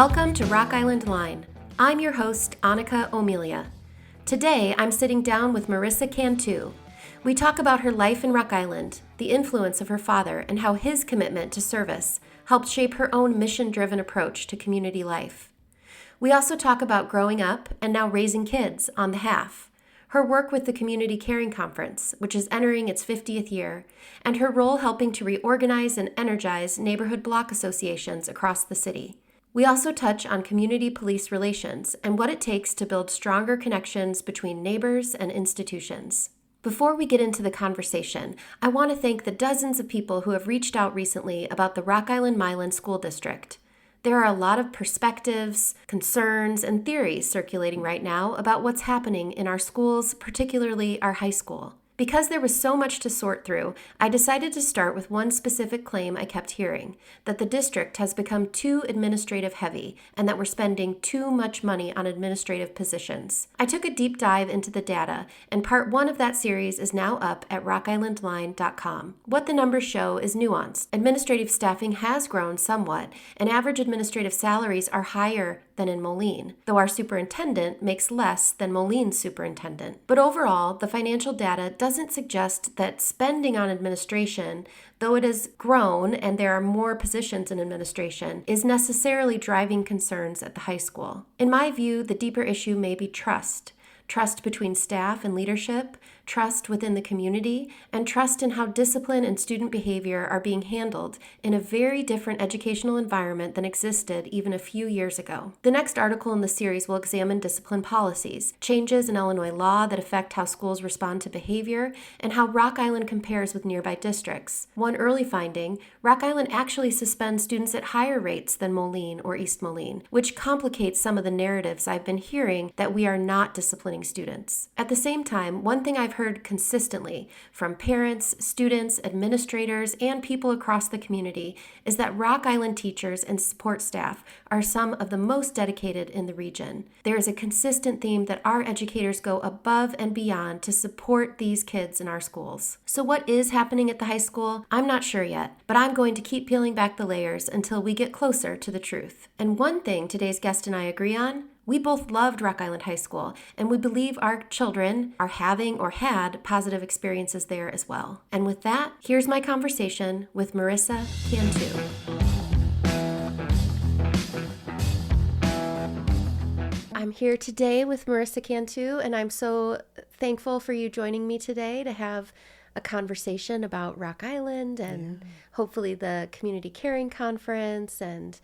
Welcome to Rock Island Line. I'm your host, Annika Omelia. Today, I'm sitting down with Marisa Cantu. We talk about her life in Rock Island, the influence of her father, and how his commitment to service helped shape her own mission-driven approach to community life. We also talk about growing up and now raising kids on the half, her work with the Community Caring Conference, which is entering its 50th year, and her role helping to reorganize and energize neighborhood block associations across the city. We also touch on community police relations and what it takes to build stronger connections between neighbors and institutions. Before we get into the conversation, I want to thank the dozens of people who have reached out recently about the Rock Island Milan School District. There are a lot of perspectives, concerns, and theories circulating right now about what's happening in our schools, particularly our high school. Because there was so much to sort through, I decided to start with one specific claim I kept hearing, that the district has become too administrative heavy and that we're spending too much money on administrative positions. I took a deep dive into the data, and part one of that series is now up at rockislandline.com. What the numbers show is nuanced. Administrative staffing has grown somewhat, and average administrative salaries are higher than in Moline, though our superintendent makes less than Moline's superintendent. But overall, the financial data doesn't suggest that spending on administration, though it has grown and there are more positions in administration, is necessarily driving concerns at the high school. In my view, the deeper issue may be trust. Trust between staff and leadership, trust within the community, and trust in how discipline and student behavior are being handled in a very different educational environment than existed even a few years ago. The next article in the series will examine discipline policies, changes in Illinois law that affect how schools respond to behavior, and how Rock Island compares with nearby districts. One early finding, Rock Island actually suspends students at higher rates than Moline or East Moline, which complicates some of the narratives I've been hearing that we are not disciplining students. At the same time, one thing I've heard consistently from parents, students, administrators, and people across the community is that Rock Island teachers and support staff are some of the most dedicated in the region. There is a consistent theme that our educators go above and beyond to support these kids in our schools. So what is happening at the high school? I'm not sure yet, but I'm going to keep peeling back the layers until we get closer to the truth. And one thing today's guest and I agree on: we both loved Rock Island High School, and we believe our children are having or had positive experiences there as well. And with that, here's my conversation with Marisa Cantu. I'm here today with Marisa Cantu, and I'm so thankful for you joining me today to have a conversation about Rock Island and hopefully the Community Caring Conference and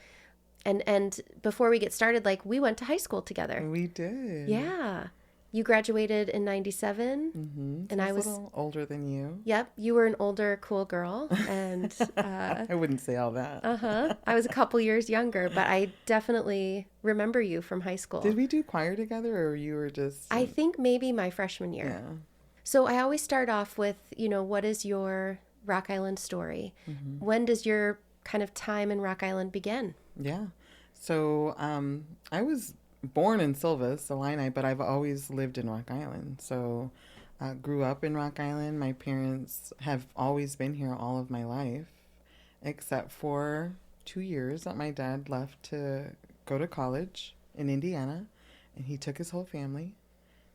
before we get started, we went to high school together. We did. Yeah. You graduated in 97. Mm-hmm. And I was a little older than you. Yep. You were an older, cool girl. And I wouldn't say all that. I was a couple years younger, but I definitely remember you from high school. Did we do choir together, or you were just... I think maybe my freshman year. Yeah. So I always start off with, what is your Rock Island story? Mm-hmm. When does your kind of time in Rock Island begin? Yeah. So I was born in Silvis, Illini, but I've always lived in Rock Island. So grew up in Rock Island. My parents have always been here all of my life, except for 2 years that my dad left to go to college in Indiana. And he took his whole family.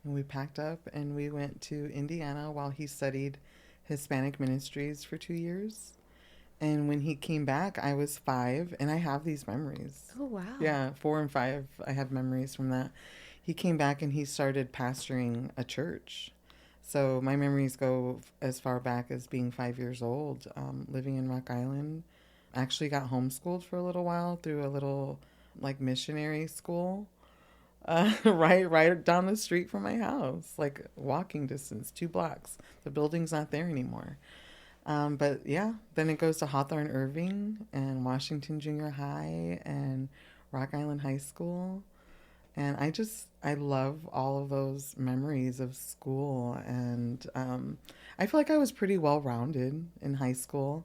And we packed up and we went to Indiana while he studied Hispanic ministries for 2 years. And when he came back, I was 5, and I have these memories. Oh, wow. Yeah, 4 and 5, I had memories from that. He came back and he started pastoring a church. So my memories go as far back as being 5 years old, living in Rock Island. I actually got homeschooled for a little while through a little, missionary school right down the street from my house, walking distance, 2 blocks. The building's not there anymore. But yeah, then it goes to Hawthorne Irving and Washington Junior High and Rock Island High School. And I love all of those memories of school. And I feel like I was pretty well-rounded in high school.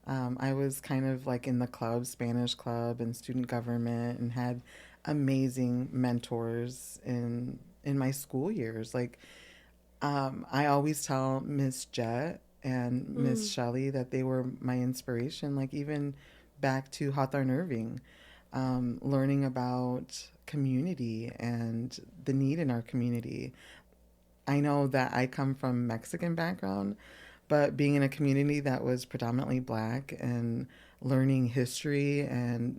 I was kind of in the club, Spanish club and student government, and had amazing mentors in my school years. I always tell Miss Jet and Miss Shelley that they were my inspiration, even back to Hawthorne Irving. learning about community and the need in our community. I know that I come from Mexican background, but being in a community that was predominantly Black and learning history and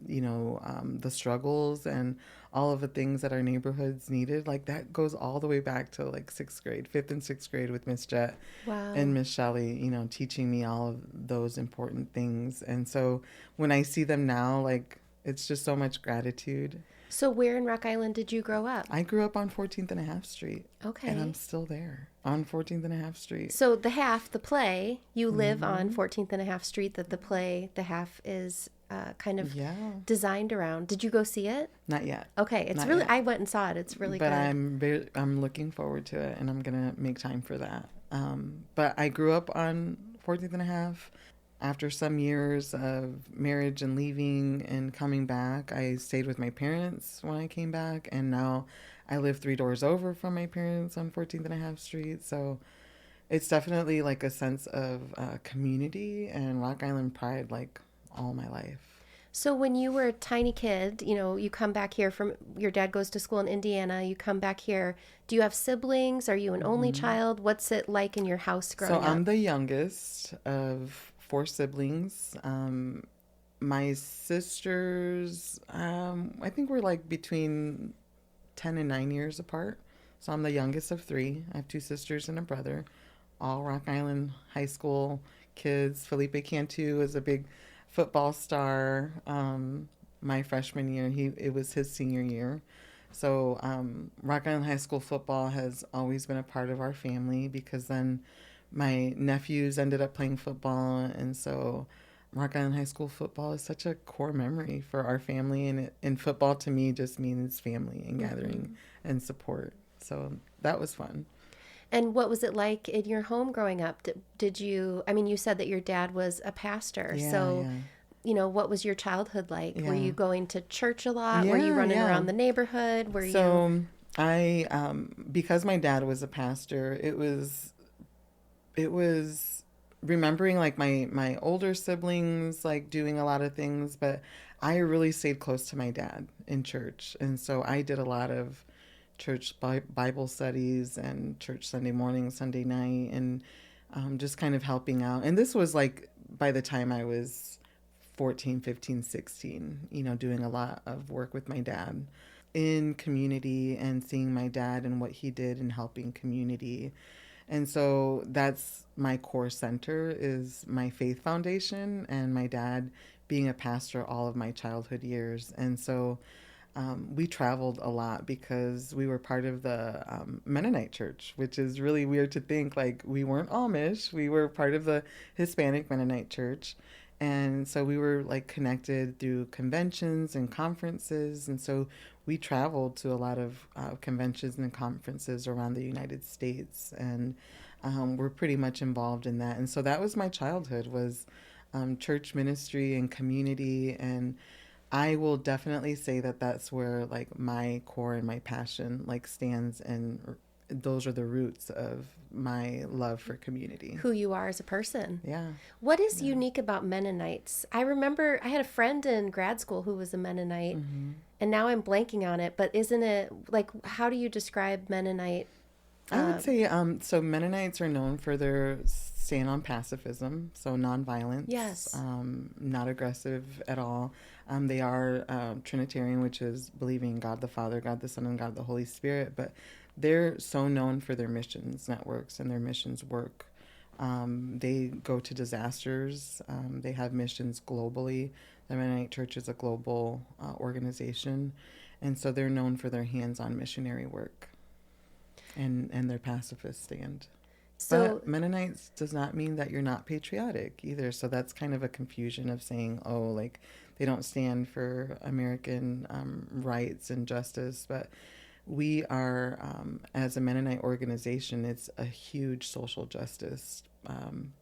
the struggles and all of the things that our neighborhoods needed, like that goes all the way back to like sixth grade, fifth and sixth grade with Miss Jet Wow. and Miss Shelley, teaching me all of those important things. And so when I see them now, like it's just so much gratitude. So where in Rock Island did you grow up? I grew up on 14th and a half Street. Okay. And I'm still there on 14th and a half Street. So the play, you live on 14th and a half Street, that the half is kind of designed around. Did you go see it? Not yet. Okay. It's Not really, yet. I went and saw it. It's really but good. I'm looking forward to it, and I'm going to make time for that. But I grew up on 14th and a half. After some years of marriage and leaving and coming back, I stayed with my parents when I came back, and now I live 3 doors over from my parents on 14th and a half Street. So it's definitely like a sense of community and Rock Island pride, like all my life. So when you were a tiny kid, you come back here from, your dad goes to school in Indiana, you come back here. Do you have siblings? Are you an only child? What's it like in your house growing up? So I'm the youngest of 4 siblings. My sisters, I think we're like between 10 and 9 years apart. So I'm the youngest of 3. I have 2 sisters and a brother, all Rock Island High School kids. Felipe Cantu is a big football star. My freshman year, it was his senior year. So Rock Island High School football has always been a part of our family, because then my nephews ended up playing football, and so Rock Island High School football is such a core memory for our family, and football to me just means family and gathering and support. So that was fun. And what was it like in your home growing up? Did you, I mean, you said that your dad was a pastor, so what was your childhood like? Were you going to church a lot? Were you running around the neighborhood? I because my dad was a pastor, it was remembering like my older siblings like doing a lot of things, but I really stayed close to my dad in church. And so I did a lot of church Bible studies and church Sunday morning, Sunday night, and just kind of helping out. And this was like by the time I was 14, 15, 16, doing a lot of work with my dad in community and seeing my dad and what he did in helping community. And so that's my core center, is my faith foundation, and my dad being a pastor all of my childhood years. And so we traveled a lot because we were part of the Mennonite church, which is really weird to think. Like, we weren't Amish. We were part of the Hispanic Mennonite church. And so we were like connected through conventions and conferences. And so we traveled to a lot of conventions and conferences around the United States, and we're pretty much involved in that. And so that was my childhood, was church ministry and community. And I will definitely say that that's where like my core and my passion like stands, and those are the roots of my love for community. Who you are as a person. Yeah. What is unique about Mennonites? I remember I had a friend in grad school who was a Mennonite, and now I'm blanking on it, but isn't it like, how do you describe Mennonite? I would say, so Mennonites are known for their stand on pacifism, so nonviolence. Yes. Not aggressive at all. They are Trinitarian, which is believing in God the Father, God the Son, and God the Holy Spirit, but they're so known for their missions networks and their missions work. They go to disasters. They have missions globally. The Mennonite Church is a global organization, and so they're known for their hands-on missionary work and their pacifist stand. So but Mennonites does not mean that you're not patriotic either. So that's kind of a confusion of saying, oh, like they don't stand for American rights and justice. But we are, as a Mennonite organization, it's a huge social justice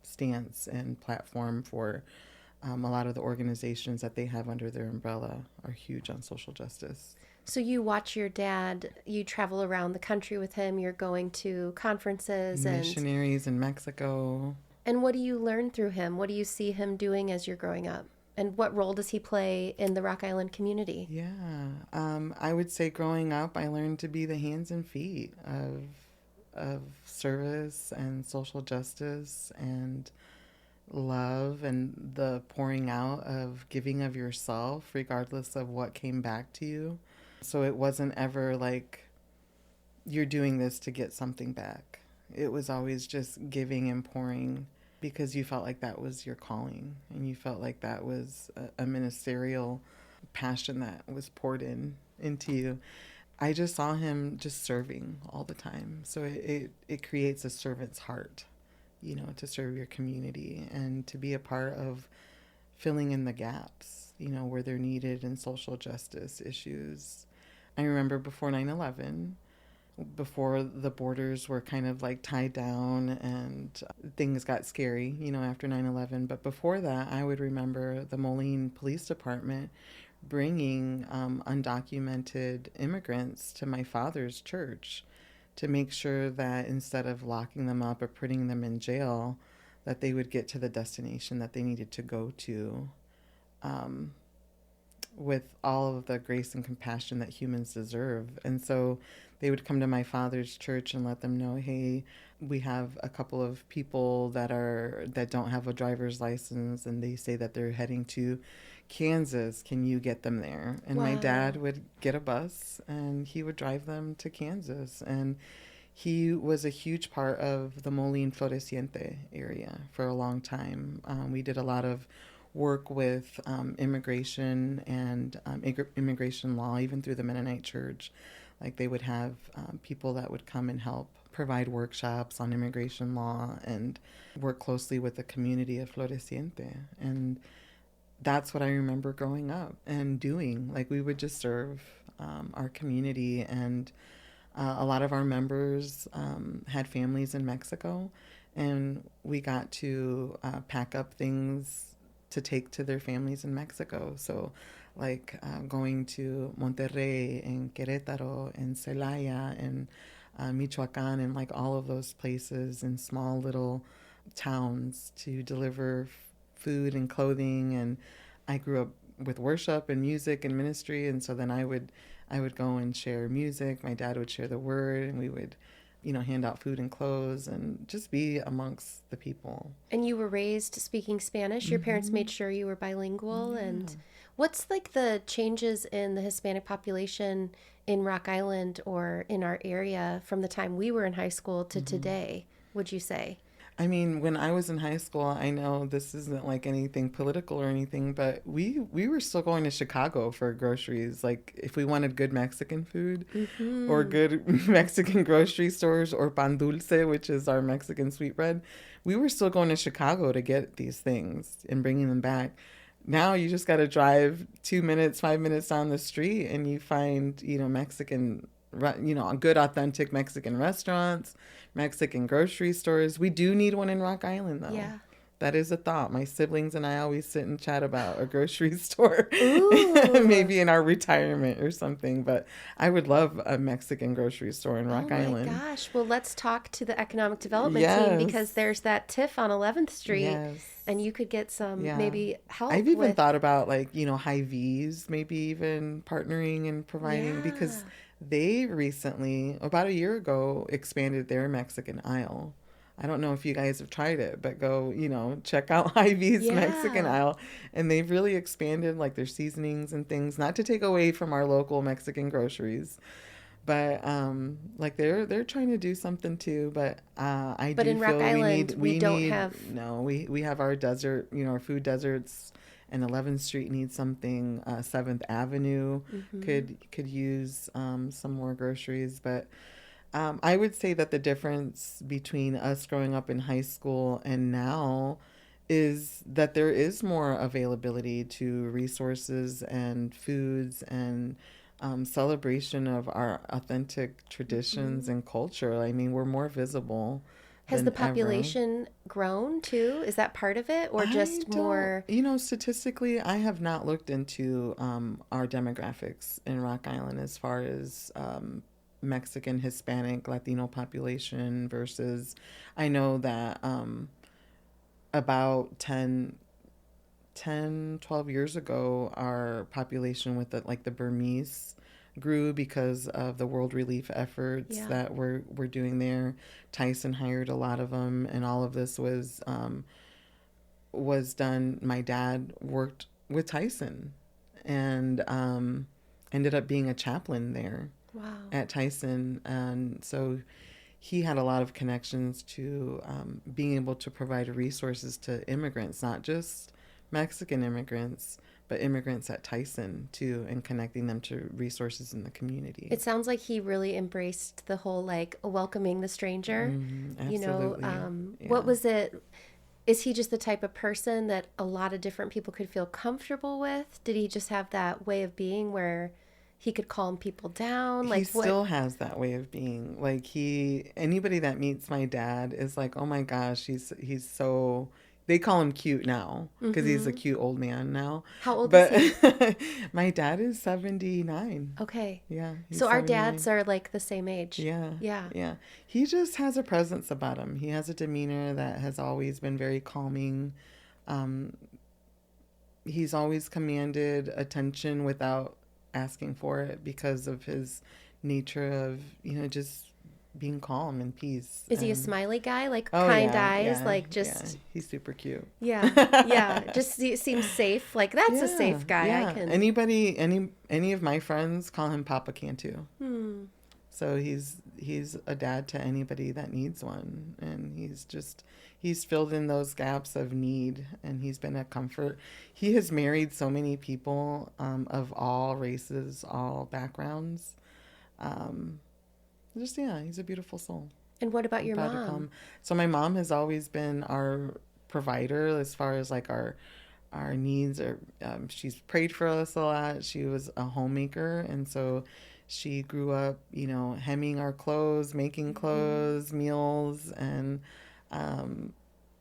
stance and platform for a lot of the organizations that they have under their umbrella are huge on social justice. So you watch your dad, you travel around the country with him, you're going to conferences and missionaries in Mexico. And what do you learn through him? What do you see him doing as you're growing up And what role does he play in the Rock Island community? Yeah. I would say growing up, I learned to be the hands and feet of service and social justice and love and the pouring out of giving of yourself, regardless of what came back to you. So it wasn't ever like you're doing this to get something back. It was always just giving and pouring because you felt like that was your calling and you felt like that was a ministerial passion that was poured into you. I just saw him just serving all the time. So it creates a servant's heart, you know, to serve your community and to be a part of filling in the gaps, you know, where they're needed in social justice issues. I remember before 9/11, before the borders were kind of like tied down and things got scary, you know, after 9/11. But before that, I would remember the Moline Police Department bringing undocumented immigrants to my father's church to make sure that instead of locking them up or putting them in jail, that they would get to the destination that they needed to go to, with all of the grace and compassion that humans deserve. And so they would come to my father's church and let them know, hey, we have a couple of people that don't have a driver's license and they say that they're heading to Kansas. Can you get them there? And my dad would get a bus and he would drive them to Kansas. And he was a huge part of the Moline Floreciente area for a long time. We did a lot of work with immigration and immigration law, even through the Mennonite Church. Like they would have people that would come and help provide workshops on immigration law and work closely with the community of Floreciente. And that's what I remember growing up and doing. Like we would just serve our community, and a lot of our members had families in Mexico, and we got to pack up things to take to their families in Mexico. So like going to Monterrey and Querétaro and Celaya and Michoacan and like all of those places in small little towns to deliver food and clothing. And I grew up with worship and music and ministry, and so then I would go and share music. My dad would share the word, and we would, you know, hand out food and clothes and just be amongst the people. And you were raised speaking Spanish. Your parents made sure you were bilingual. Yeah. And what's like the changes in the Hispanic population in Rock Island or in our area from the time we were in high school to today, would you say? I mean, when I was in high school, I know this isn't like anything political or anything, but we were still going to Chicago for groceries. Like if we wanted good Mexican food or good Mexican grocery stores or pan dulce, which is our Mexican sweetbread, we were still going to Chicago to get these things and bringing them back. Now you just got to drive 2 minutes, 5 minutes down the street and you find, you know, Mexican, you know, good authentic Mexican restaurants, Mexican grocery stores. We do need one in Rock Island, though. Yeah. That is a thought. My siblings and I always sit and chat about a grocery store, maybe in our retirement or something. But I would love a Mexican grocery store in Rock Island. Oh my gosh. Well, let's talk to the economic development team, because there's that TIF on 11th Street. And you could get some maybe help. I've even thought about like, you know, Hy-Vees, maybe even partnering and providing, because they recently, about a year ago, expanded their Mexican aisle. I don't know if you guys have tried it, but go, you know, check out Hy-Vee's Mexican aisle. And they've really expanded like their seasonings and things, not to take away from our local Mexican groceries, but like they're trying to do something too. But I do in feel Rock Island, we don't have. No, we have our desert, you know, our food deserts. And 11th Street needs something. 7th Avenue could use some more groceries. But I would say that the difference between us growing up in high school and now is that there is more availability to resources and foods and celebration of our authentic traditions and culture. I mean, we're more visible. Has the population grown too? Is that part of it, or just more? You know, statistically, I have not looked into our demographics in Rock Island as far as Mexican, Hispanic, Latino population versus. I know that about 10 10, 12 years ago, our population with the Burmese grew because of the world relief efforts Yeah. that we're doing there. Tyson hired a lot of them, and all of this was done. My dad worked with Tyson, and ended up being a chaplain there Wow. at Tyson, and so he had a lot of connections to being able to provide resources to immigrants, not just Mexican immigrants, but immigrants at Tyson too, and connecting them to resources in the community. It sounds like he really embraced the whole like welcoming the stranger. Absolutely. What was it? Is he just the type of person that a lot of different people could feel comfortable with? Did he just have that way of being where he could calm people down? He still has that way of being. Anybody that meets my dad is like, oh my gosh, he's so. They call him cute now because he's a cute old man now. How old is he? My dad is 79. Okay. Yeah. So our 79. dads are like the same age. Yeah. Yeah. Yeah. He just has a presence about him. He has a demeanor that has always been very calming. He's always commanded attention without asking for it because of his nature of, just being calm and peace. Is he a smiley guy? Like Oh, kind yeah, eyes? yeah, Like just. yeah. He's super cute. Yeah. Yeah. Just seems safe. Like that's a safe guy. Yeah. I can. Any of my friends call him Papa Cantu. So he's a dad to anybody that needs one, and he's filled in those gaps of need, and he's been a comfort. He has married so many people of all races, all backgrounds. He's a beautiful soul. And what about your Proud to call mom? him. So my mom has always been our provider as far as like our needs. Or she's prayed for us a lot. She was a homemaker, and so she grew up, hemming our clothes, making clothes, meals, and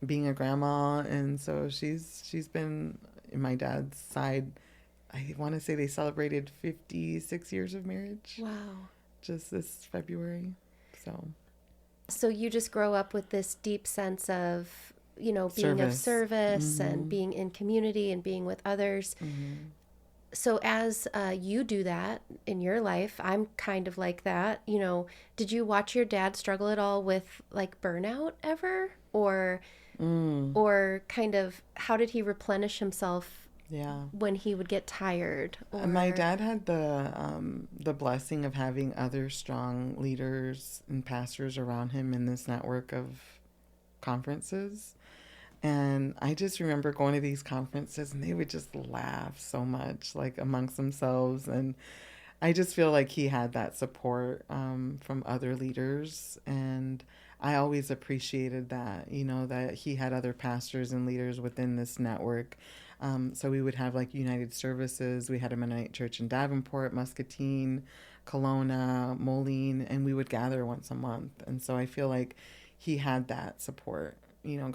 being a grandma. And so she's been in my dad's side. I want to say they celebrated 56 years of marriage. Wow. Just this February. So you just grow up with this deep sense of, being of service and being in community and being with others. So as you do that in your life, I'm kind of like that. Did you watch your dad struggle at all with like burnout ever? Or kind of how did he replenish himself when he would get tired? Or... My dad had the blessing of having other strong leaders and pastors around him in this network of conferences. And I just remember going to these conferences and they would just laugh so much, like amongst themselves. And I just feel like he had that support from other leaders. And I always appreciated that, that he had other pastors and leaders within this network. So we would have like United Services. We had a Mennonite church in Davenport, Muscatine, Kelowna, Moline, and we would gather once a month. And so I feel like he had that support,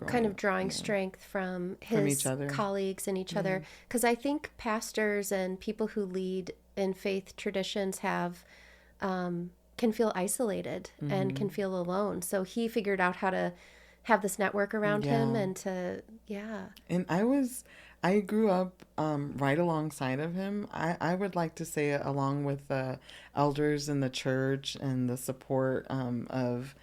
kind of drawing strength from his each other. Colleagues and each other. Because I think pastors and people who lead in faith traditions can feel isolated and can feel alone. So he figured out how to have this network around him and to, And I grew up right alongside of him. I would like to say along with the elders in the church and the support of,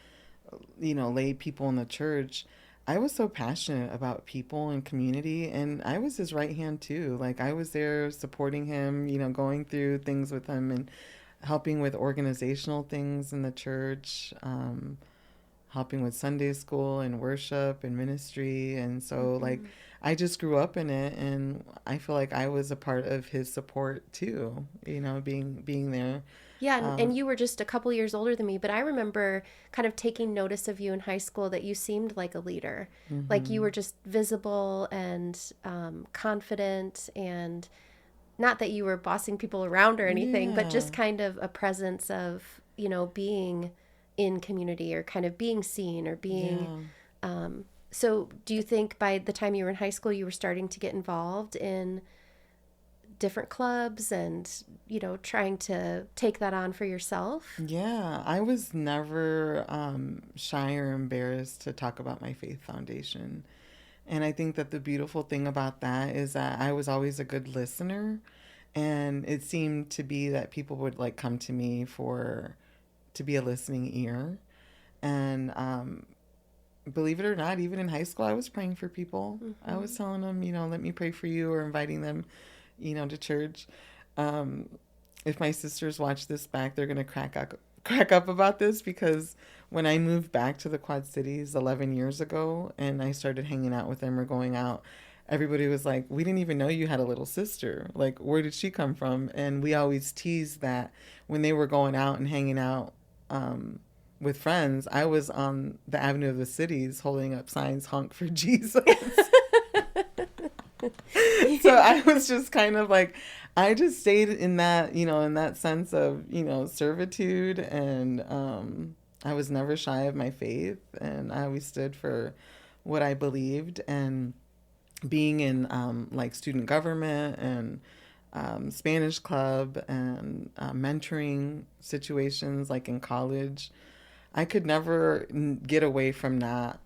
lay people in the church. I was so passionate about people and community, and I was his right hand too. Like I was there supporting him, going through things with him and helping with organizational things in the church, helping with Sunday school and worship and ministry. And so like I just grew up in it, and I feel like I was a part of his support too, being there. Yeah, and you were just a couple years older than me, but I remember kind of taking notice of you in high school that you seemed like a leader. Like you were just visible and confident, and not that you were bossing people around or anything, but just kind of a presence of, being in community or kind of being seen or being... So do you think by the time you were in high school, you were starting to get involved in different clubs and, trying to take that on for yourself? Yeah, I was never shy or embarrassed to talk about my faith foundation. And I think that the beautiful thing about that is that I was always a good listener. And it seemed to be that people would like come to me to be a listening ear. And believe it or not, even in high school, I was praying for people. I was telling them, let me pray for you, or inviting them, to church. Um, if my sisters watch this back, they're gonna crack up about this, because when I moved back to the Quad Cities 11 years ago and I started hanging out with them or going out, everybody was like, "We didn't even know you had a little sister. Like, where did she come from?" And we always teased that when they were going out and hanging out with friends, I was on the Avenue of the Cities holding up signs, "Honk for Jesus." So I was just kind of like, I just stayed in that, in that sense of, servitude. And I was never shy of my faith. And I always stood for what I believed. And being in like student government and Spanish club and mentoring situations like in college, I could never get away from not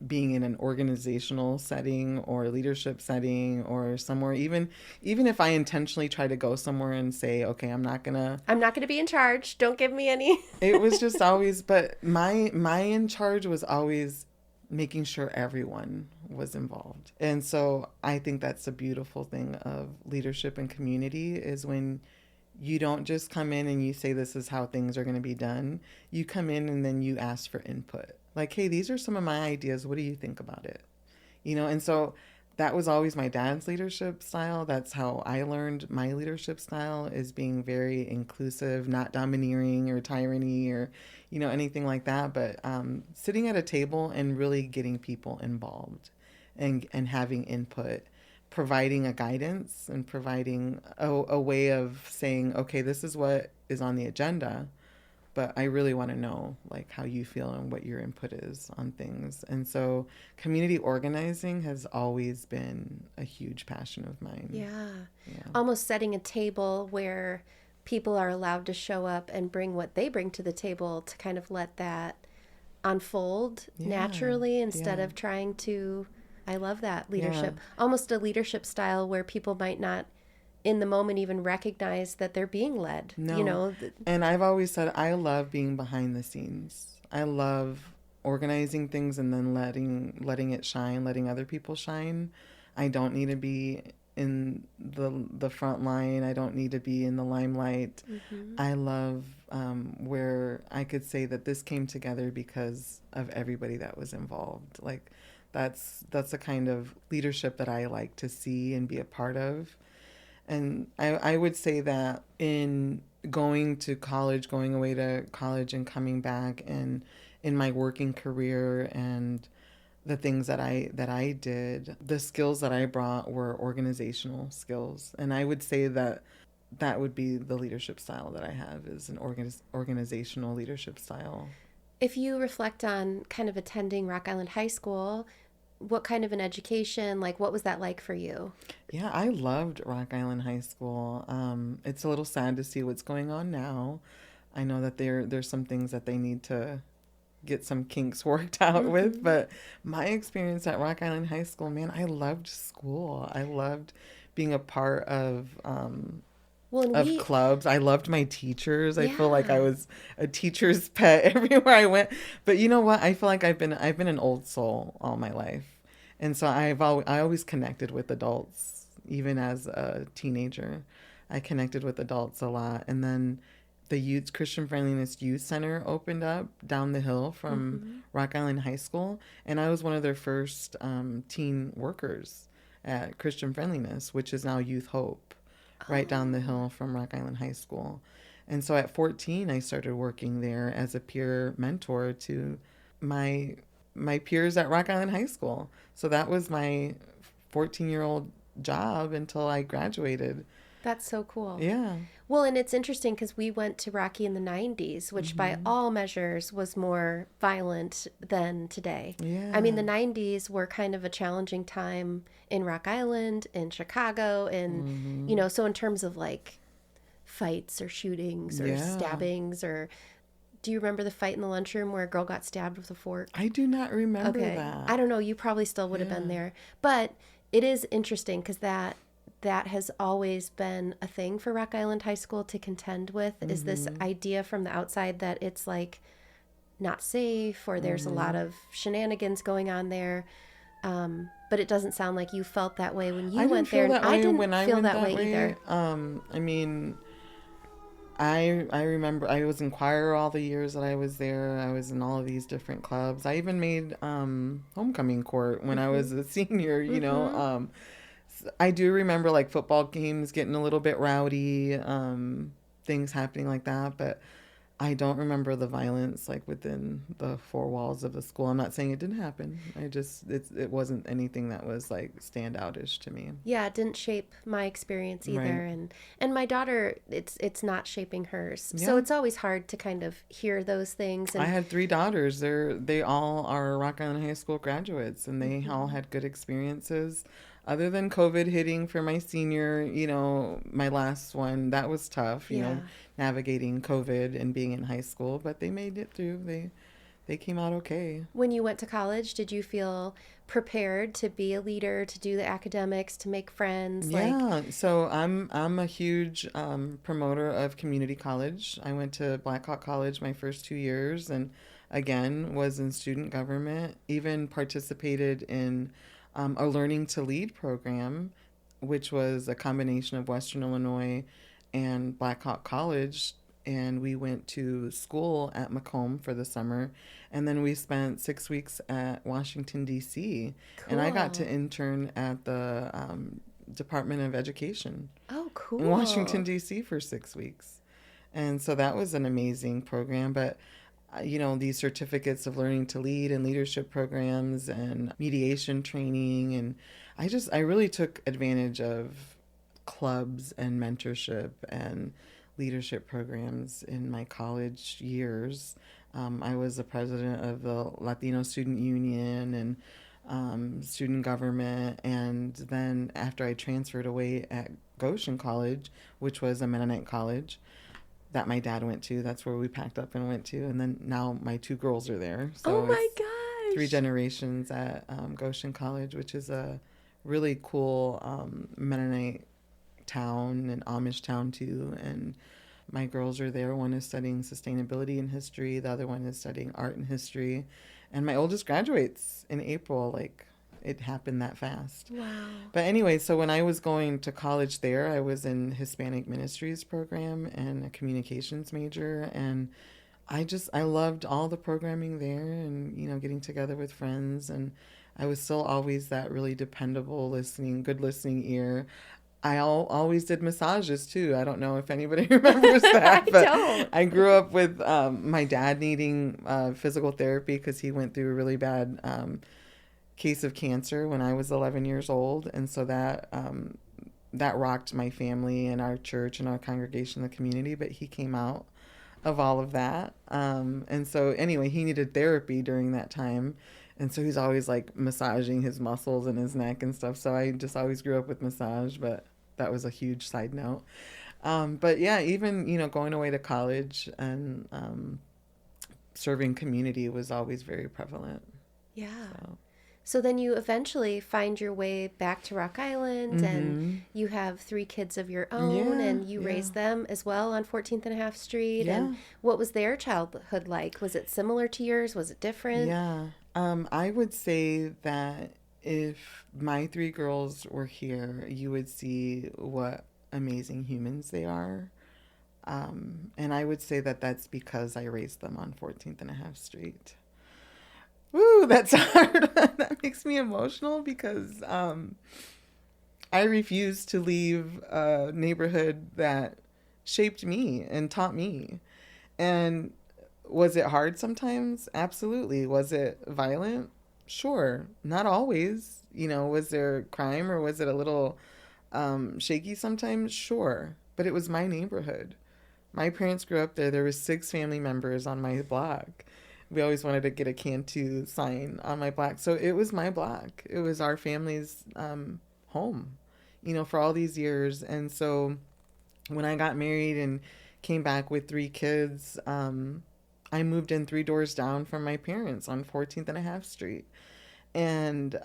being in an organizational setting or leadership setting or somewhere, even if I intentionally try to go somewhere and say, okay, I'm not gonna be in charge, don't give me any. It was just always, but my in charge was always making sure everyone was involved. And so I think that's a beautiful thing of leadership and community, is when you don't just come in and you say this is how things are going to be done. You come in and then you ask for input. Like, hey, these are some of my ideas. What do you think about it? And so that was always my dad's leadership style. That's how I learned my leadership style, is being very inclusive, not domineering or tyranny or, anything like that. But sitting at a table and really getting people involved and having input, providing a guidance and providing a way of saying, okay, this is what is on the agenda, but I really want to know like how you feel and what your input is on things. And so community organizing has always been a huge passion of mine. Yeah. Almost setting a table where people are allowed to show up and bring what they bring to the table, to kind of let that unfold naturally instead of trying to. I love that leadership. Almost a leadership style where people might not in the moment even recognize that they're being led. No. And I've always said I love being behind the scenes. I love organizing things and then letting it shine, letting other people shine. I don't need to be in the front line. I don't need to be in the limelight. I love where I could say that this came together because of everybody that was involved. Like, that's the kind of leadership that I like to see and be a part of. And I would say that in going away to college and coming back, and in my working career and the things that I did, the skills that I brought were organizational skills. And I would say that would be the leadership style that I have, is an organizational leadership style. If you reflect on kind of attending Rock Island High School, what kind of an education, like what was that like for you? Yeah, I loved Rock Island High School. It's a little sad to see what's going on now. I know that there's some things that they need to get some kinks worked out with, but my experience at Rock Island High School, man, I loved school. I loved being a part of clubs. I loved my teachers. I feel like I was a teacher's pet everywhere I went. But you know what? I feel like I've been an old soul all my life, and so I always connected with adults, even as a teenager. I connected with adults a lot, and then the Christian Friendliness Youth Center opened up down the hill from Rock Island High School, and I was one of their first teen workers at Christian Friendliness, which is now Youth Hope, right down the hill from Rock Island High School. And so at 14, I started working there as a peer mentor to my peers at Rock Island High School. So that was my 14-year-old job until I graduated. That's so cool. Yeah. Well, and it's interesting because we went to Rocky in the 90s, which by all measures was more violent than today. Yeah. I mean, the 90s were kind of a challenging time in Rock Island, in Chicago, and, so in terms of like fights or shootings or stabbings, or do you remember the fight in the lunchroom where a girl got stabbed with a fork? I do not remember Okay. that. I don't know. You probably still would have been there. But it is interesting because that has always been a thing for Rock Island High School to contend with, is this idea from the outside that it's like not safe, or there's a lot of shenanigans going on there. But it doesn't sound like you felt that way when you went there. I didn't feel that way either. I mean, I remember I was in choir all the years that I was there. I was in all of these different clubs. I even made homecoming court when I was a senior, you know. I do remember like football games getting a little bit rowdy, things happening like that, but I don't remember the violence like within the four walls of the school. I'm not saying it didn't happen. It wasn't anything that was like standoutish to me. Yeah, it didn't shape my experience either, Right. and my daughter, it's not shaping hers. Yeah. So it's always hard to kind of hear those things. I And had three daughters. They all are Rock Island High School graduates, and they all had good experiences. Other than COVID hitting for my senior, you know, my last one, that was tough, you know, navigating COVID and being in high school, but they made it through. They came out okay. when you went to college, did you feel prepared to be a leader, to do the academics, to make friends? Yeah, so I'm a huge promoter of community college. I went to Black Hawk College my first 2 years, and again was in student government. Even participated in a Learning to Lead program, which was a combination of Western Illinois and Black Hawk College. And we went to school at Macomb for the summer. And then we spent 6 weeks at Washington, D.C. And I got to Cool. intern at the Department of Education Oh, cool. in Washington, D.C. for 6 weeks. And so that was an amazing program. But you know, these certificates of learning to lead and leadership programs and mediation training. And I really took advantage of clubs and mentorship and leadership programs in my college years. I was the president of the Latino Student Union and student government. And then after I transferred away at Goshen College, which was a Mennonite college, that my dad went to. That's where we packed up and went to. And then now my two girls are there. So Oh my it's gosh. 3 generations at Goshen College, which is a really cool Mennonite town and Amish town too. And my girls are there. One is studying sustainability and history. The other one is studying art and history. And my oldest graduates in April. Like, it happened that fast. Wow. But anyway, so when I was going to college there, I was in Hispanic Ministries program and a communications major. And I loved all the programming there and, you know, getting together with friends. And I was still always that really dependable good listening ear. Always did massages too. I don't know if anybody remembers that, I but don't. I grew up with my dad needing physical therapy because he went through a really bad case of cancer when I was 11 years old, and so that rocked my family and our church and our congregation, the community. But he came out of all of that, and so anyway, he needed therapy during that time. And so he's always like massaging his muscles and his neck and stuff. So I just always grew up with massage, but that was a huge side note. But yeah, even, you know, going away to college and serving community was always very prevalent. Yeah. So. So then you eventually find your way back to Rock Island, and you have 3 kids of your own, and you raised them as well on 14th and a half Street. Yeah. And what was their childhood like? Was it similar to yours? Was it different? Yeah. I would say that if my 3 girls were here, you would see what amazing humans they are. And I would say that that's because I raised them on 14th and a half Street. Woo, that's hard. That makes me emotional because I refuse to leave a neighborhood that shaped me and taught me. And was it hard sometimes? Absolutely. Was it violent? Sure. Not always. You know, was there crime or was it a little shaky sometimes? Sure. But it was my neighborhood. My parents grew up there. There were 6 family members on my block. We always wanted to get a Cantu sign on my block. So it was my block. It was our family's home, you know, for all these years. And so when I got married and came back with 3 kids, I moved in 3 doors down from my parents on 14th and a half Street. And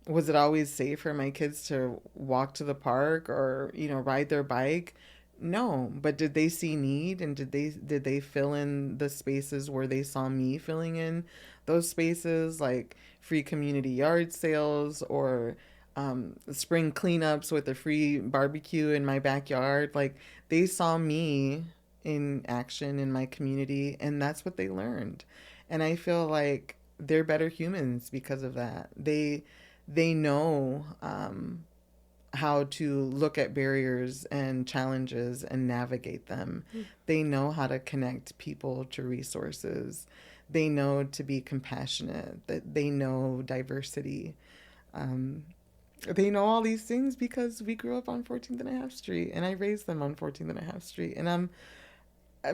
was it always safe for my kids to walk to the park or, ride their bike? No, but did they see need, and did they fill in the spaces where they saw me filling in those spaces, like free community yard sales or spring cleanups with a free barbecue in my backyard? Like, they saw me in action in my community, and that's what they learned. And I feel like they're better humans because of that. They know how to look at barriers and challenges and navigate them. They know how to connect people to resources. They know to be compassionate. That they know diversity. Um, they know all these things because we grew up on 14th and a half Street, and I raised them on 14th and a half Street. And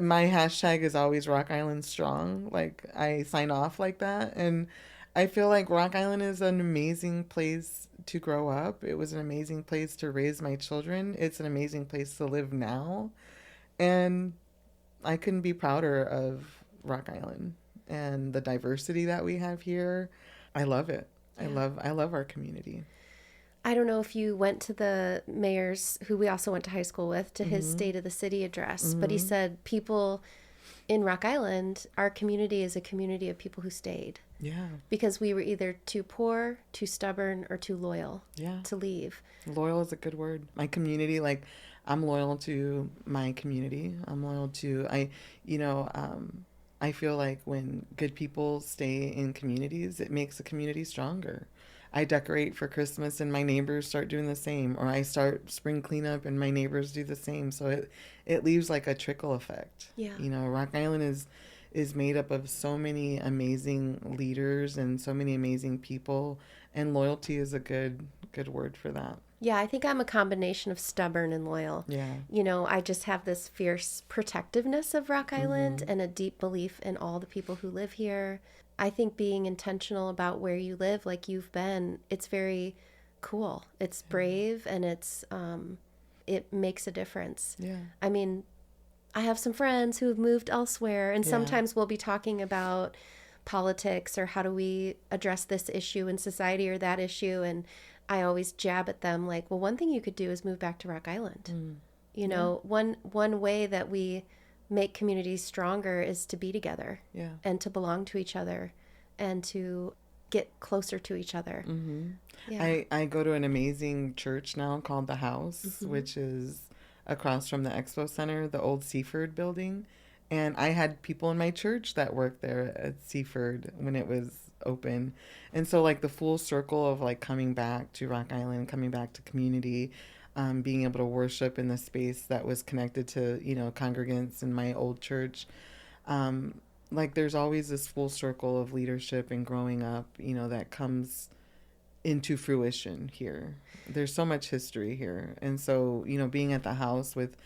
my hashtag is always Rock Island Strong. Like, I sign off like that. And I feel like Rock Island is an amazing place to grow up. It was an amazing place to raise my children. It's an amazing place to live now. And I couldn't be prouder of Rock Island and the diversity that we have here. I love it. Yeah. I love our community. I don't know if you went to the mayor's, who we also went to high school with, to his Mm-hmm. State of the City address, Mm-hmm. but he said people in Rock Island, our community is a community of people who stayed Yeah. because we were either too poor, too stubborn, or too loyal Yeah. to leave. Loyal is a good word. My community, like, I'm loyal to my community. I'm loyal to, I feel like when good people stay in communities, it makes the community stronger. I decorate for Christmas and my neighbors start doing the same, or I start spring cleanup and my neighbors do the same. So it leaves like a trickle effect. Yeah. Rock Island is made up of so many amazing leaders and so many amazing people, and loyalty is a good word for that. Yeah, I think I'm a combination of stubborn and loyal. Yeah. I just have this fierce protectiveness of Rock Island and a deep belief in all the people who live here. I think being intentional about where you live, like you've been, it's very cool. It's brave, and it makes a difference. Yeah. I mean, I have some friends who have moved elsewhere, and Yeah. sometimes we'll be talking about politics or how do we address this issue in society or that issue, and I always jab at them like, well, one thing you could do is move back to Rock Island. One way that we make communities stronger is to be together. Yeah. And to belong to each other and to get closer to each other. Mm-hmm. Yeah. I go to an amazing church now called The House, which is across from the Expo Center, the old Seaford building. And I had people in my church that worked there at Seaford when it was open. And so, like, the full circle of, like, coming back to Rock Island, coming back to community, being able to worship in the space that was connected to, congregants in my old church. Like, there's always this full circle of leadership and growing up, that comes into fruition here. There's so much history here. And so, being at the house with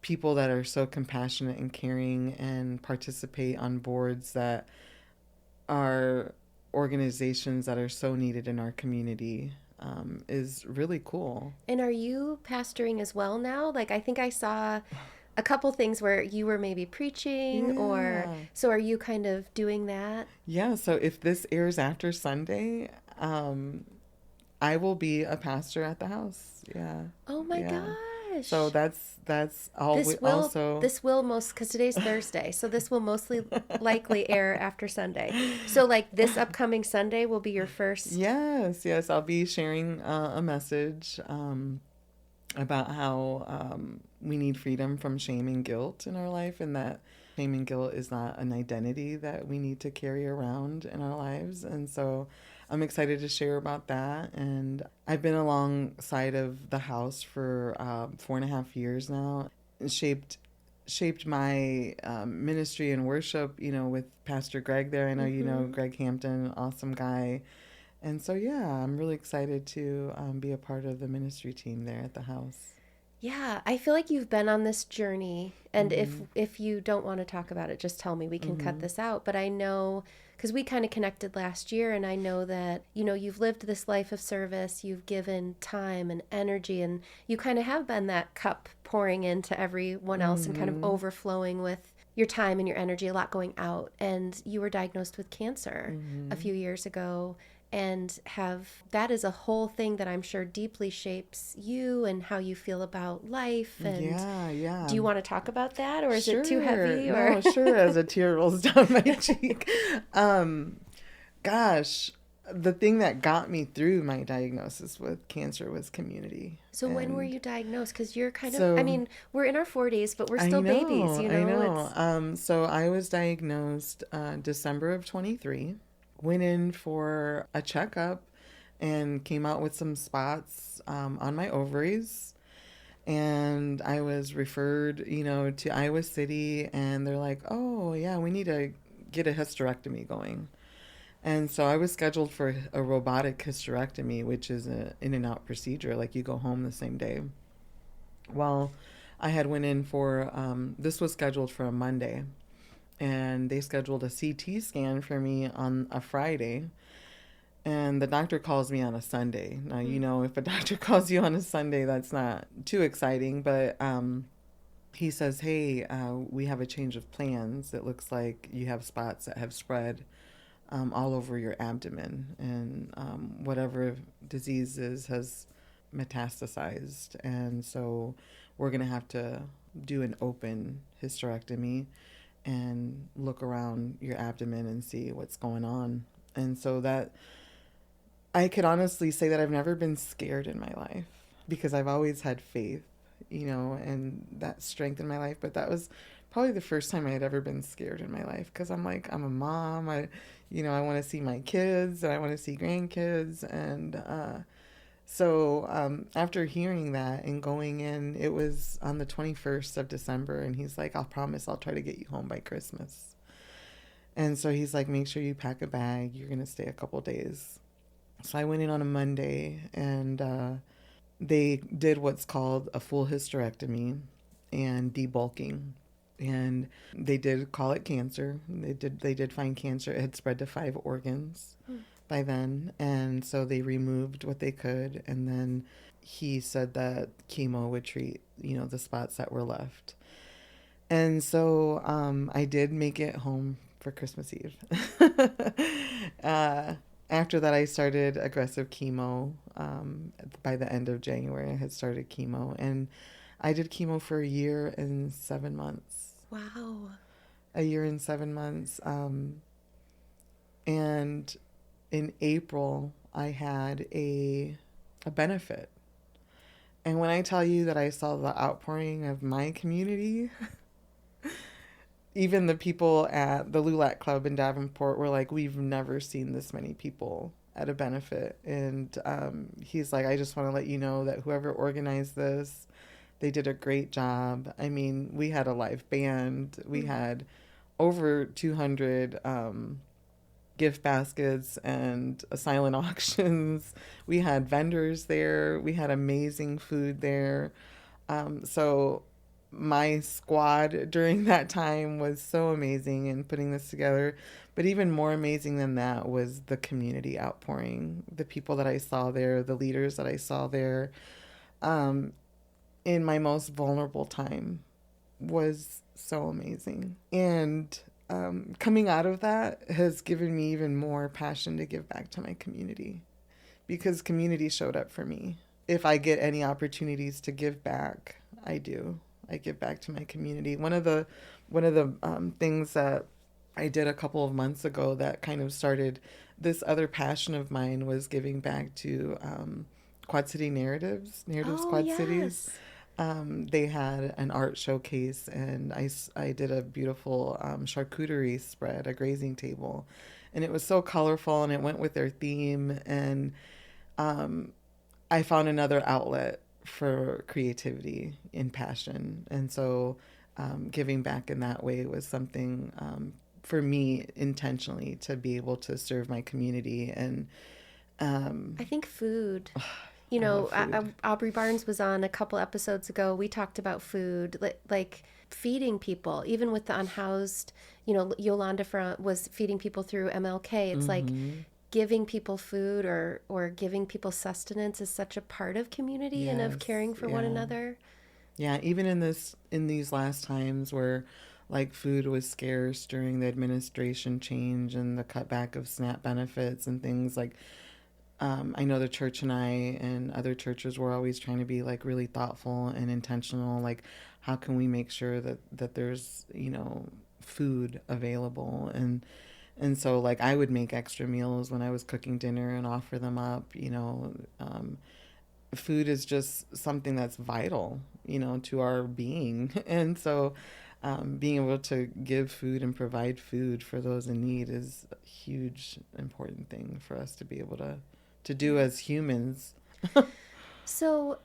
people that are so compassionate and caring and participate on boards that are organizations that are so needed in our community is really cool. And are you pastoring as well now? Like, I think I saw a couple things where you were maybe preaching, or so are you kind of doing that? Yeah, so if this airs after Sunday, I will be a pastor at the house. Yeah. Oh my gosh. So that's always this will most, because today's Thursday, so this will mostly likely air after Sunday. So like this upcoming Sunday will be your first. Yes, I'll be sharing a message about how we need freedom from shame and guilt in our life, and that shame and guilt is not an identity that we need to carry around in our lives. And so I'm excited to share about that. And I've been alongside of the house for 4.5 years now. It shaped my ministry and worship, with Pastor Greg there. I know you know Greg Hampton, awesome guy. And so, I'm really excited to be a part of the ministry team there at the house. Yeah, I feel like you've been on this journey, and if you don't want to talk about it, just tell me. We can cut this out. But I know, because we kind of connected last year, and I know that, you've lived this life of service, you've given time and energy, and you kind of have been that cup pouring into everyone else and kind of overflowing with your time and your energy, a lot going out, and you were diagnosed with cancer a few years ago, and that is a whole thing that I'm sure deeply shapes you and how you feel about life. And Yeah. do you want to talk about that, or is Sure. it too heavy? Or No, sure. As a tear rolls down my cheek. Gosh, the thing that got me through my diagnosis with cancer was community. So when were And you diagnosed? Because you're kind of, I so mean, we're in our 40s, but we're I still babies, know, you I know? know. It's So I was diagnosed December of 23. Went in for a checkup and came out with some spots on my ovaries. And I was referred, to Iowa City, and they're like, "Oh, yeah, we need to get a hysterectomy going." And so I was scheduled for a robotic hysterectomy, which is an in and out procedure, like you go home the same day. Well, I had went in for this was scheduled for a Monday, and they scheduled a CT scan for me on a Friday, and the doctor calls me on a Sunday. Now, if a doctor calls you on a Sunday, that's not too exciting, but he says, "Hey, we have a change of plans. It looks like you have spots that have spread all over your abdomen, and whatever diseases has metastasized. And so we're going to have to do an open hysterectomy and look around your abdomen and see what's going on." And so that I could honestly say that I've never been scared in my life because I've always had faith, and that strength in my life. But that was probably the first time I had ever been scared in my life because I'm like, I'm a mom. I want to see my kids and I want to see grandkids. And so after hearing that and going in, it was on the 21st of December. And he's like, "I'll promise I'll try to get you home by Christmas." And so he's like, "Make sure you pack a bag. You're going to stay a couple days." So I went in on a Monday, and they did what's called a full hysterectomy and debulking. And they did call it cancer. They did find cancer. It had spread to 5 organs by then. And so they removed what they could. And then he said that chemo would treat, the spots that were left. And so I did make it home for Christmas Eve. After that, I started aggressive chemo. By the end of January, I had started chemo. And I did chemo for a year and 7 months. wow. A year and 7 months. And in April, I had a benefit. And when I tell you that I saw the outpouring of my community, even the people at the Lulac Club in Davenport were like, "We've never seen this many people at a benefit." And he's like, "I just want to let you know that whoever organized this, they did a great job." I mean, we had a live band. We had over 200 gift baskets and silent auctions. We had vendors there. We had amazing food there. So my squad during that time was so amazing in putting this together. But even more amazing than that was the community outpouring, the people that I saw there, the leaders that I saw there, in my most vulnerable time was so amazing. And coming out of that has given me even more passion to give back to my community because community showed up for me. If I get any opportunities to give back, I do. I give back to my community. One of the things that I did a couple of months ago that kind of started this other passion of mine was giving back to Quad City Narratives Oh, Quad yes. Cities. They had an art showcase, and I did a beautiful charcuterie spread, a grazing table, and it was so colorful, and it went with their theme, and I found another outlet for creativity and passion, and so giving back in that way was something for me intentionally to be able to serve my community. And I think food. I love food. Aubrey Barnes was on a couple episodes ago. We talked about food, like feeding people, even with the unhoused. Yolanda was feeding people through MLK. It's like giving people food or giving people sustenance is such a part of community and of Yes, caring for one yeah. another. Yeah, even in these last times where like food was scarce during the administration change and the cutback of SNAP benefits and things like. I know the church and I and other churches were always trying to be like really thoughtful and intentional. Like, how can we make sure that there's, food available? And so like I would make extra meals when I was cooking dinner and offer them up. Food is just something that's vital, to our being. And so being able to give food and provide food for those in need is a huge, important thing for us to be able to do as humans. So,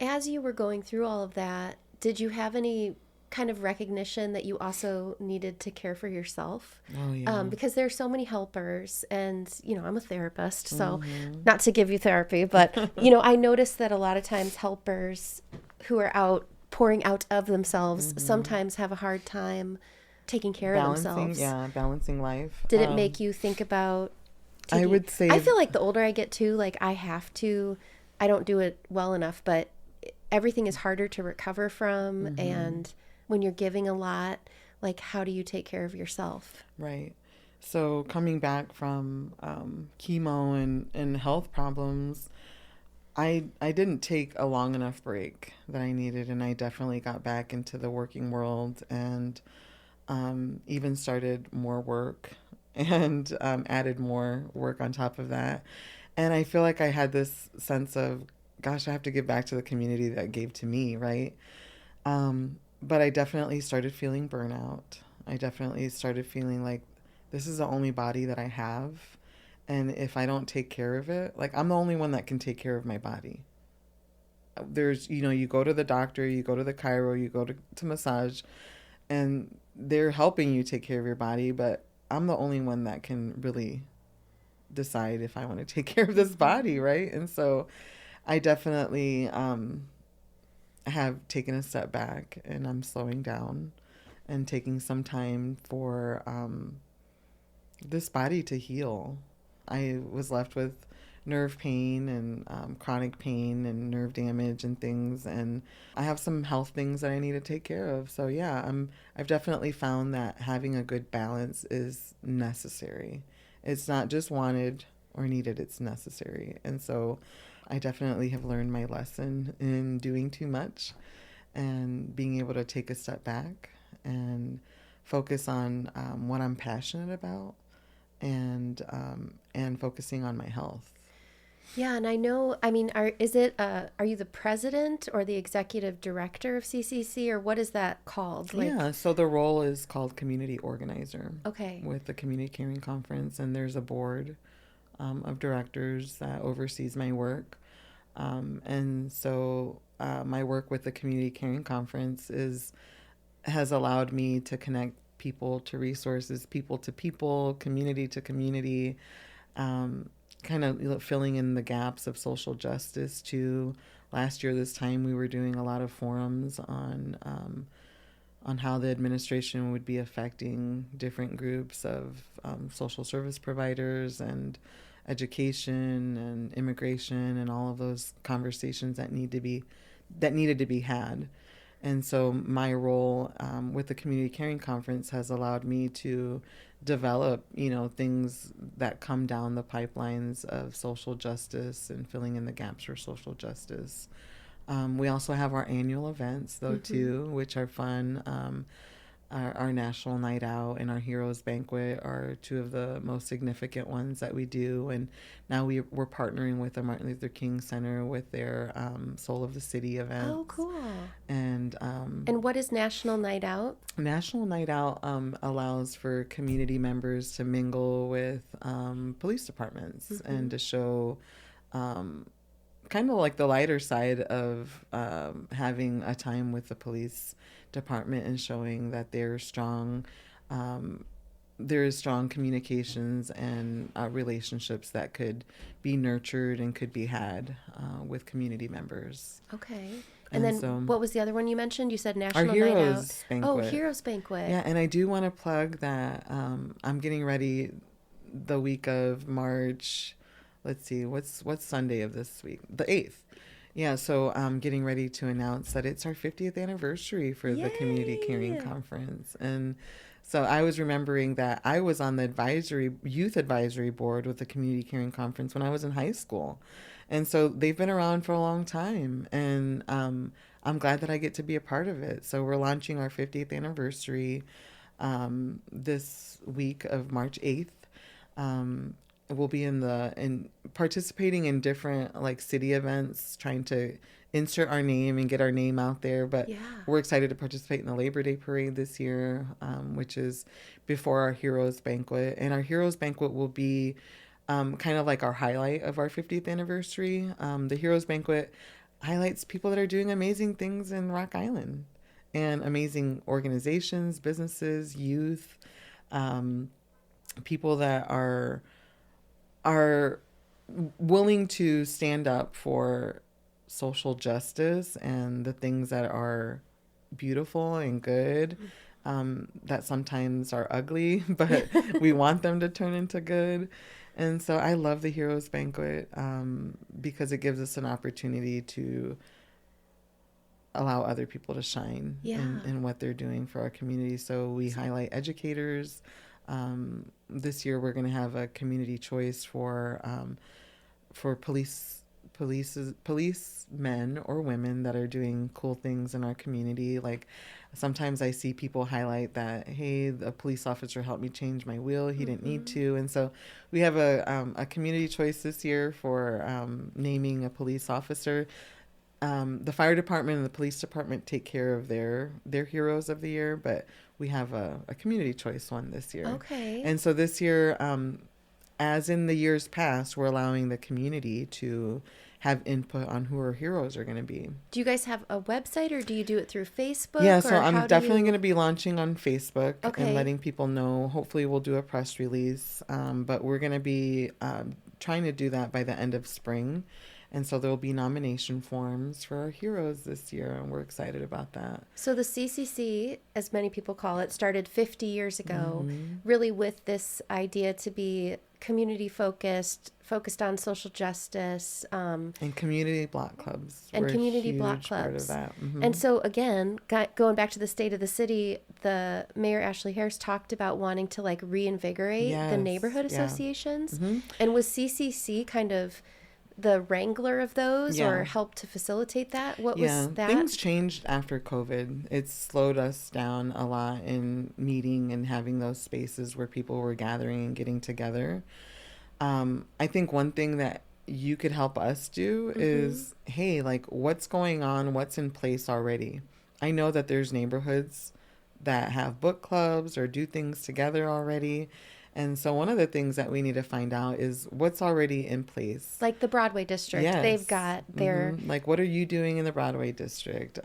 as you were going through all of that, did you have any kind of recognition that you also needed to care for yourself? Oh, yeah. Because there are so many helpers, and, I'm a therapist, so not to give you therapy, but, I noticed that a lot of times helpers who are out pouring out of themselves sometimes have a hard time taking care of themselves. Yeah, balancing life. Did it make you think about I would say I feel like the older I get too, like I don't do it well enough, but everything is harder to recover from. And when you're giving a lot, like how do you take care of yourself? Right. So coming back from chemo and health problems, I didn't take a long enough break that I needed, and I definitely got back into the working world and even started more work and added more work on top of that. And I feel like I had this sense of, gosh, I have to give back to the community that gave to me, right? But I definitely started feeling burnout. I definitely started feeling like this is the only body that I have. And if I don't take care of it, like I'm the only one that can take care of my body. There's, you go to the doctor, you go to the chiro, you go to massage, and they're helping you take care of your body, but I'm the only one that can really decide if I want to take care of this body, right? And so I definitely have taken a step back, and I'm slowing down and taking some time for this body to heal. I was left with nerve pain and chronic pain and nerve damage and things, and I have some health things that I need to take care of. So yeah, I've definitely found that having a good balance is necessary. It's not just wanted or needed, it's necessary. And so I definitely have learned my lesson in doing too much and being able to take a step back and focus on what I'm passionate about and focusing on my health. Yeah, and I know, I mean, are you the president or the executive director of CCC, or what is that called? Yeah, so the role is called community organizer. Okay. With the Community Caring Conference, and there's a board of directors that oversees my work. And so my work with the Community Caring Conference has allowed me to connect people to resources, people to people, community to community, kind of filling in the gaps of social justice too. Last year, this time, we were doing a lot of forums on how the administration would be affecting different groups of social service providers and education and immigration and all of those conversations that needed to be had. And so my role with the Community Caring Conference has allowed me to develop, things that come down the pipelines of social justice and filling in the gaps for social justice. We also have our annual events, though, too, which are fun. Our National Night Out and our Heroes Banquet are two of the most significant ones that we do. And now we're partnering with the Martin Luther King Center with their Soul of the City events. Oh, cool. And what is National Night Out? National Night Out allows for community members to mingle with police departments and to show kind of like the lighter side of having a time with the police department and showing that there's strong communications and relationships that could be nurtured and could be had with community members. Okay. And then so, what was the other one you mentioned? You said National Night Out. Our Heroes Banquet. Oh, Heroes Banquet. Yeah, and I do want to plug that I'm getting ready the week of March. Let's see, what's Sunday of this week? The 8th. Yeah, so I'm getting ready to announce that it's our 50th anniversary for the Community Caring Yay! Conference. And so I was remembering that I was on the youth advisory board with the Community Caring Conference when I was in high school. And so they've been around for a long time. And I'm glad that I get to be a part of it. So we're launching our 50th anniversary this week of March 8th. Um, we'll be in participating in different like city events, trying to insert our name and get our name out there. But Yeah. we're excited to participate in the Labor Day parade this year, which is before our Heroes Banquet. And our Heroes Banquet will be kind of like our highlight of our 50th anniversary. The Heroes Banquet highlights people that are doing amazing things in Rock Island and amazing organizations, businesses, youth, um, people that are willing to stand up for social justice and the things that are beautiful and good, that sometimes are ugly, but we want them to turn into good. And so I love the Heroes Banquet because it gives us an opportunity to allow other people to shine in what they're doing for our community. So we highlight educators. This year we're going to have a community choice for policemen or women that are doing cool things in our community. Like sometimes I see people highlight that, hey, the police officer helped me change my wheel. He didn't need to. And so we have a community choice this year for naming a police officer. The fire department and the police department take care of their heroes of the year, but we have a community choice one this year. Okay. And so this year, as in the years past, we're allowing the community to have input on who our heroes are going to be. Do you guys have a website or do you do it through Facebook? Yeah, so I'm definitely going to be launching on Facebook Okay. and letting people know. Hopefully we'll do a press release, but we're going to be trying to do that by the end of spring. And so there will be nomination forms for our heroes this year, and we're excited about that. So the CCC, as many people call it, started 50 years ago, really with this idea to be community focused on social justice. And community block clubs. And were a community block huge part clubs. of that. Mm-hmm. And so again, going back to the state of the city, the Mayor Ashley Harris talked about wanting to like reinvigorate the neighborhood associations. Mm-hmm. And was CCC kind of the wrangler of those or helped to facilitate that? What was that? Things changed after COVID. It slowed us down a lot in meeting and having those spaces where people were gathering and getting together. I think one thing that you could help us do is, hey, like what's going on? What's in place already? I know that there's neighborhoods that have book clubs or do things together already. And so one of the things that we need to find out is what's already in place. Like the Broadway district, they've got their... Like, what are you doing in the Broadway district?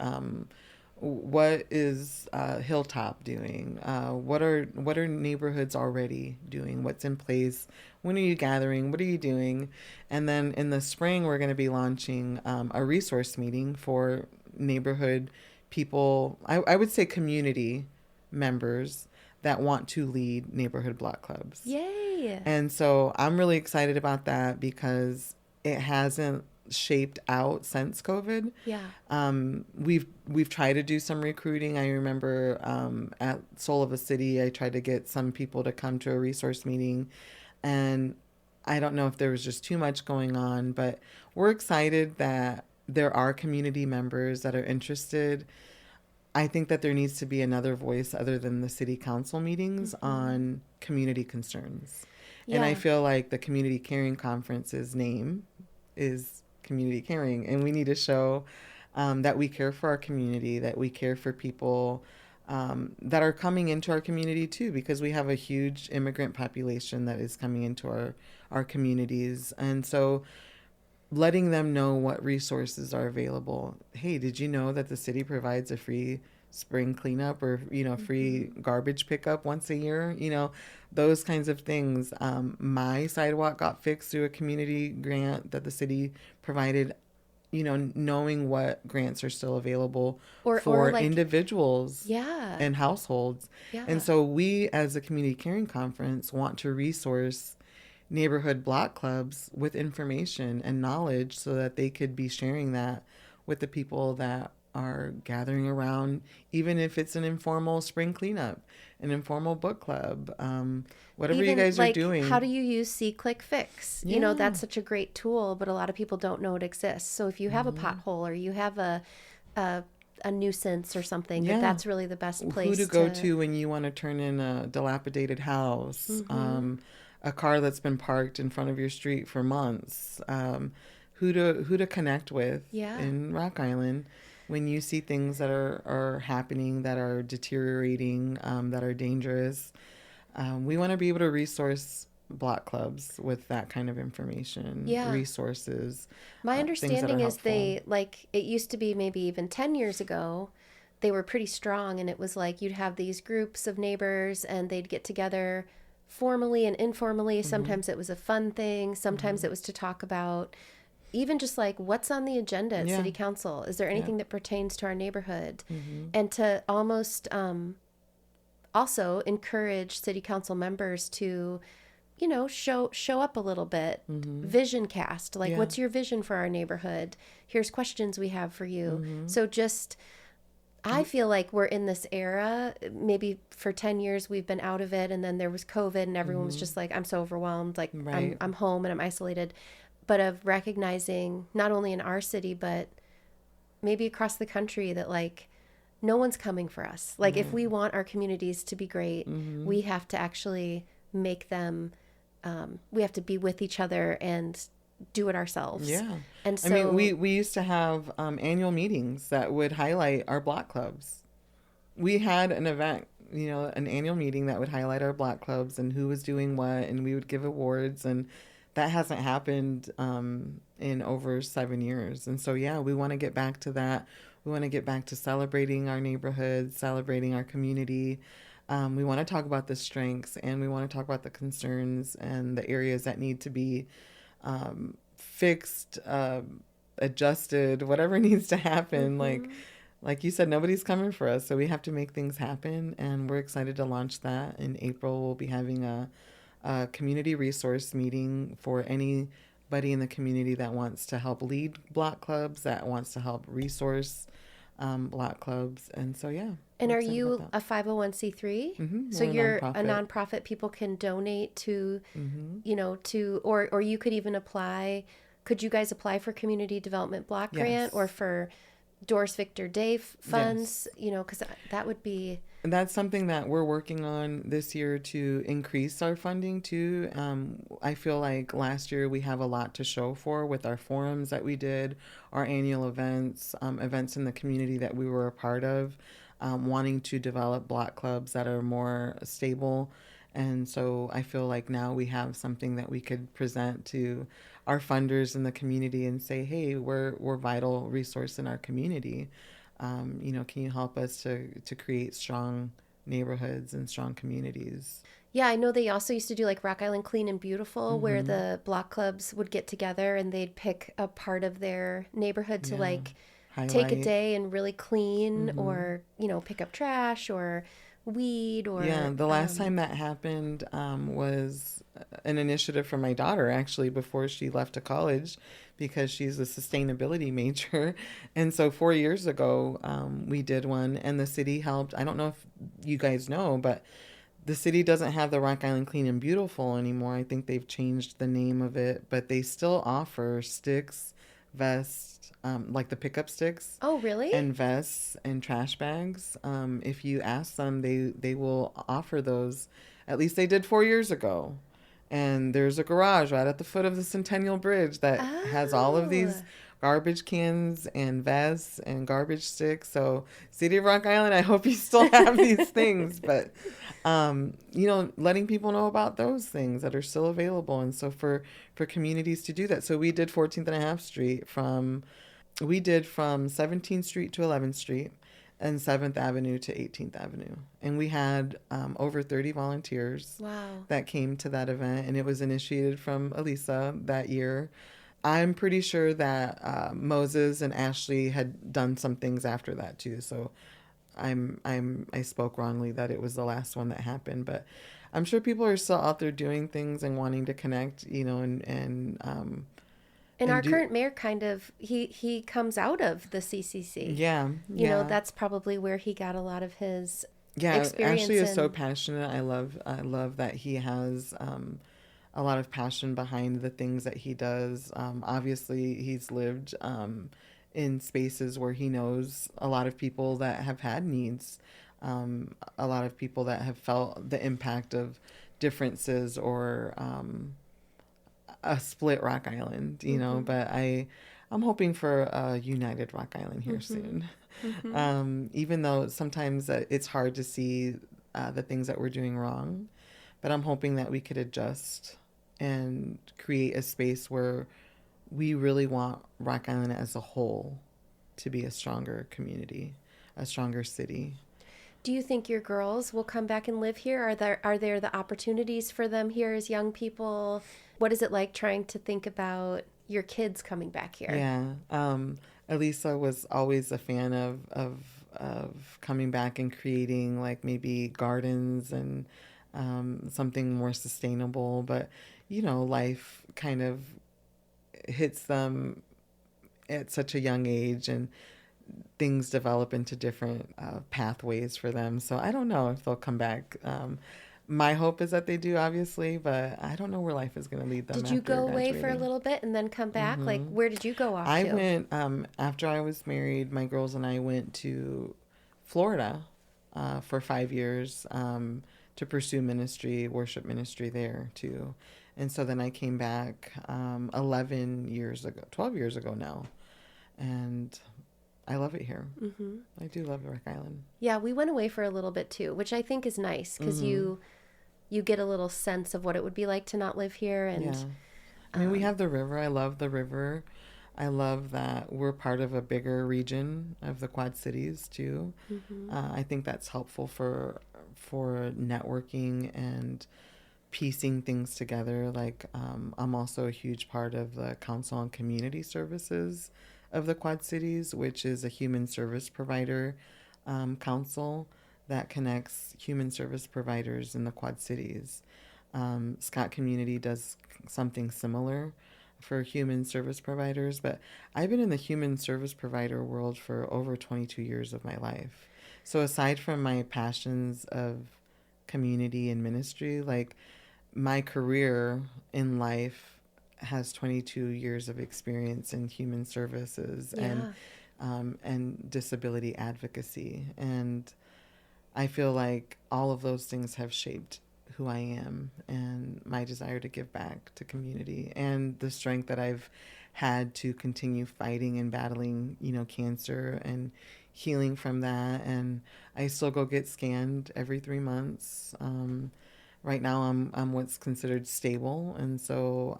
What is Hilltop doing? What are neighborhoods already doing? What's in place? When are you gathering? What are you doing? And then in the spring, we're going to be launching a resource meeting for neighborhood people. I would say community members that want to lead neighborhood block clubs. Yay! And so I'm really excited about that because it hasn't shaped out since COVID. Yeah. We've tried to do some recruiting. I remember at Soul of a City, I tried to get some people to come to a resource meeting, and I don't know if there was just too much going on, but we're excited that there are community members that are interested. I think that there needs to be another voice other than the city council meetings on community concerns. Yeah. And I feel like the Community Caring Conference's name is Community Caring, and we need to show that we care for our community, that we care for people that are coming into our community too, because we have a huge immigrant population that is coming into our communities. And so letting them know what resources are available. Hey, did you know that the city provides a free spring cleanup or, free garbage pickup once a year? Those kinds of things. My sidewalk got fixed through a community grant that the city provided, knowing what grants are still available for like, individuals and households. Yeah. And so we, as a Community Caring Conference, want to resource neighborhood block clubs with information and knowledge so that they could be sharing that with the people that are gathering around, even if it's an informal spring cleanup, an informal book club, whatever you Even guys are like, how doing. do you use See Click Fix? Yeah. That's such a great tool, but a lot of people don't know it exists. So if you have a pothole or you have a, a nuisance or something, Yeah. that's really the best Who to place go to. to when you want to turn in a dilapidated house, a car that's been parked in front of your street for months, who to connect with Yeah. in Rock Island when you see things that are happening, that are deteriorating, that are dangerous. We want to be able to resource block clubs with that kind of information, Yeah. resources, My things that are understanding is helpful. they, like, it used to be maybe even 10 years ago, they were pretty strong, and it was like you'd have these groups of neighbors and they'd get together formally and informally. Sometimes it was a fun thing, sometimes it was to talk about even just like what's on the agenda at Yeah. city council. Is there Yeah. anything that pertains to our neighborhood? And to almost also encourage city council members to show up a little bit. Vision cast, like, Yeah. what's your vision for our neighborhood? Here's questions we have for you. So just, I feel like we're in this era. Maybe for 10 years we've been out of it, and then there was COVID and everyone was just like, I'm so overwhelmed, like, Right. I'm home and I'm isolated. But of recognizing, not only in our city but maybe across the country, that like no one's coming for us. Like, if we want our communities to be great, we have to actually make them, we have to be with each other and do it ourselves. Yeah. And I mean, so, we used to have annual meetings that would highlight our block clubs. We had an event, an annual meeting that would highlight our block clubs and who was doing what, and we would give awards. And that hasn't happened in over 7 years. And so, yeah, we want to get back to that. We want to get back to celebrating our neighborhood, celebrating our community. We want to talk about the strengths, and we want to talk about the concerns and the areas that need to be fixed, adjusted, whatever needs to happen. Like you said, nobody's coming for us, so we have to make things happen, and we're excited to launch that in April. We'll be having a community resource meeting for anybody in the community that wants to help lead block clubs, that wants to help resource block clubs, and so yeah. and we're are excited you about that. a 501c3? So We're a you're a nonprofit. nonprofit. People can donate to, to, or you could even apply. Could you guys apply for community development block grant, Yes. or for Doris Victor Day funds? Yes. Because that would be. And that's something that we're working on this year to increase our funding too. I feel like last year we have a lot to show for with our forums that we did, our annual events, events in the community that we were a part of, wanting to develop block clubs that are more stable. And so I feel like now we have something that we could present to our funders in the community and say, hey, we're vital resource in our community. Can you help us to create strong neighborhoods and strong communities? Yeah, I know they also used to do like Rock Island Clean and Beautiful, where the block clubs would get together and they'd pick a part of their neighborhood to Yeah. like take a Highlight. day and really clean, or pick up trash or weed, or Yeah, the last time that happened was an initiative from my daughter, actually, before she left to college, because she's a sustainability major. And so 4 years ago, we did one, and the city helped. I don't know if you guys know, but the city doesn't have the Rock Island Clean and Beautiful anymore. I think they've changed the name of it, but they still offer sticks, vests, like the pickup sticks, Oh, really? and vests and trash bags. If you ask them, they will offer those. At least they did 4 years ago. And there's a garage right at the foot of the Centennial Bridge that has all of these Oh. garbage cans and vests and garbage sticks. So, City of Rock Island, I hope you still have these things. But, letting people know about those things that are still available. And so for communities to do that. So we did 14th and a half Street we did from 17th Street to 11th Street and 7th Avenue to 18th Avenue. And we had over 30 volunteers Wow. that came to that event, and it was initiated from Elisa that year. I'm pretty sure that Moses and Ashley had done some things after that too. So I spoke wrongly that it was the last one that happened, but I'm sure people are still out there doing things and wanting to connect, And and our do. current mayor kind of he comes out of the CCC. Yeah, yeah. That's probably where he got a lot of his Yeah, Ashley experience is so in. passionate. I love that he has a lot of passion behind the things that he does. Obviously, he's lived in spaces where he knows a lot of people that have had needs, a lot of people that have felt the impact of differences or a split Rock Island, Mhm. But I'm hoping for a united Rock Island here Mhm. soon. Mhm. Even though sometimes it's hard to see the things that we're doing wrong, but I'm hoping that we could adjust and create a space where we really want Rock Island as a whole to be a stronger community, a stronger city. Do you think your girls will come back and live here? Are there the opportunities for them here as young people? What is it like trying to think about your kids coming back here? Yeah. Elisa was always a fan of coming back and creating like maybe gardens and something more sustainable. But life kind of hits them at such a young age, and things develop into different pathways for them. So I don't know if they'll come back. My hope is that they do, obviously, but I don't know where life is going to lead them Did you after go away for a graduating. little bit and then come back? Like, hmm where did you go off I to? went, after I was married, my girls and I went to Florida for 5 years to pursue ministry, worship ministry there too. And so then I came back 11 years ago, 12 years ago now. And I love it here. Hmm. I do love Rock Island. Yeah, we went away for a little bit too, which I think is nice because hmm you get a little sense of what it would be like to not live here. And Yeah. I mean, we um, have the river. I love the river. I love that we're part of a bigger region of the Quad Cities too. mhm. I think that's helpful for networking and piecing things together. Like, I'm also a huge part of the Council on Community Services of the Quad Cities, which is a human service provider council that connects human service providers in the Quad Cities. Scott Community does something similar for human service providers, but I've been in the human service provider world for over 22 years of my life. So aside from my passions of community and ministry, like my career in life has 22 years of experience in human services Yeah. and disability advocacy. And I feel like all of those things have shaped who I am and my desire to give back to community and the strength that I've had to continue fighting and battling, cancer and healing from that. And I still go get scanned every 3 months. Right now, I'm what's considered stable, and so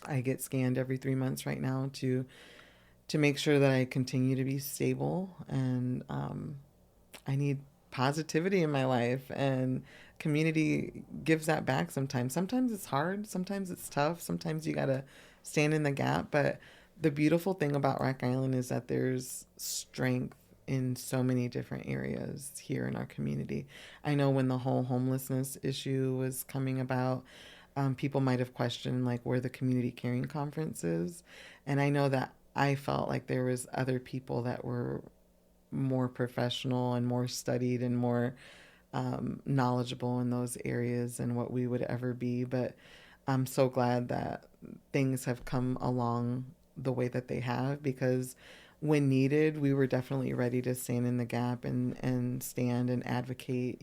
I get scanned every 3 months right now to make sure that I continue to be stable. And I need positivity in my life, and community gives that back sometimes. Sometimes it's hard, sometimes it's tough, sometimes you gotta stand in the gap. But the beautiful thing about Rock Island is that there's strength in so many different areas here in our community. I know when the whole homelessness issue was coming about, people might have questioned like where the community caring conference is, and I know that I felt like there was other people that were more professional and more studied and more knowledgeable in those areas than what we would ever be. But I'm so glad that things have come along the way that they have, because when needed, we were definitely ready to stand in the gap and stand and advocate,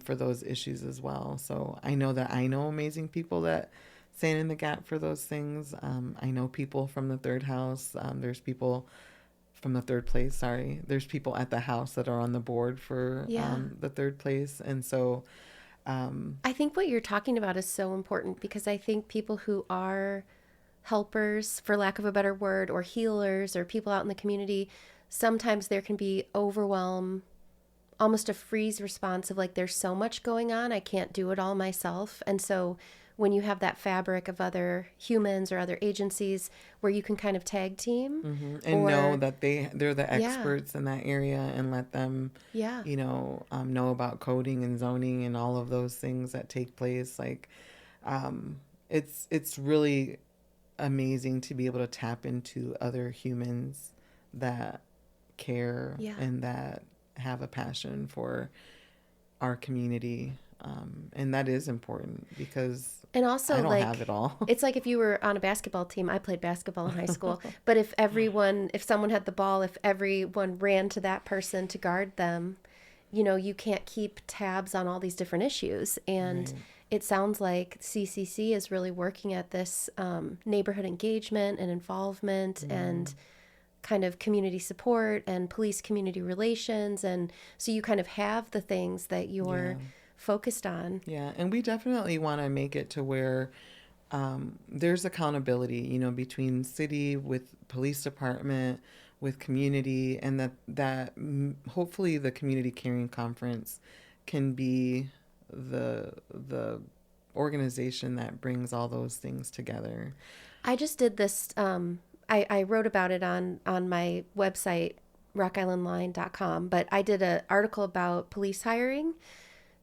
for those issues as well. So I know that I know amazing people that stand in the gap for those things. I know people from the third house. There's people from the third place. Sorry, there's people at the house that are on the board for Yeah. the third place, and so I think what you're talking about is so important because I think people who are helpers, for lack of a better word, or healers or people out in the community, sometimes there can be overwhelm, almost a freeze response of like, there's so much going on, I can't do it all myself. And so when you have that fabric of other humans or other agencies where you can kind of tag team and know that they're the Yeah. experts in that area, and let them, Yeah. know about coding and zoning and all of those things that take place. Like, it's really amazing to be able to tap into other humans that care Yeah. and that have a passion for our community. And that is important because And also, I don't like, have it all. it's like if you were on a basketball team. I played basketball in high school. But if someone had the ball, if everyone ran to that person to guard them, you can't keep tabs on all these different issues. And Right. it sounds like CCC is really working at this neighborhood engagement and involvement and kind of community support and police community relations. And so you kind of have the things that you're focused on. Yeah, and we definitely want to make it to where there's accountability, between city, with police department, with community, and that hopefully the community caring conference can be the organization that brings all those things together. I just did this. I wrote about it on my website, rockislandline.com, but I did an article about police hiring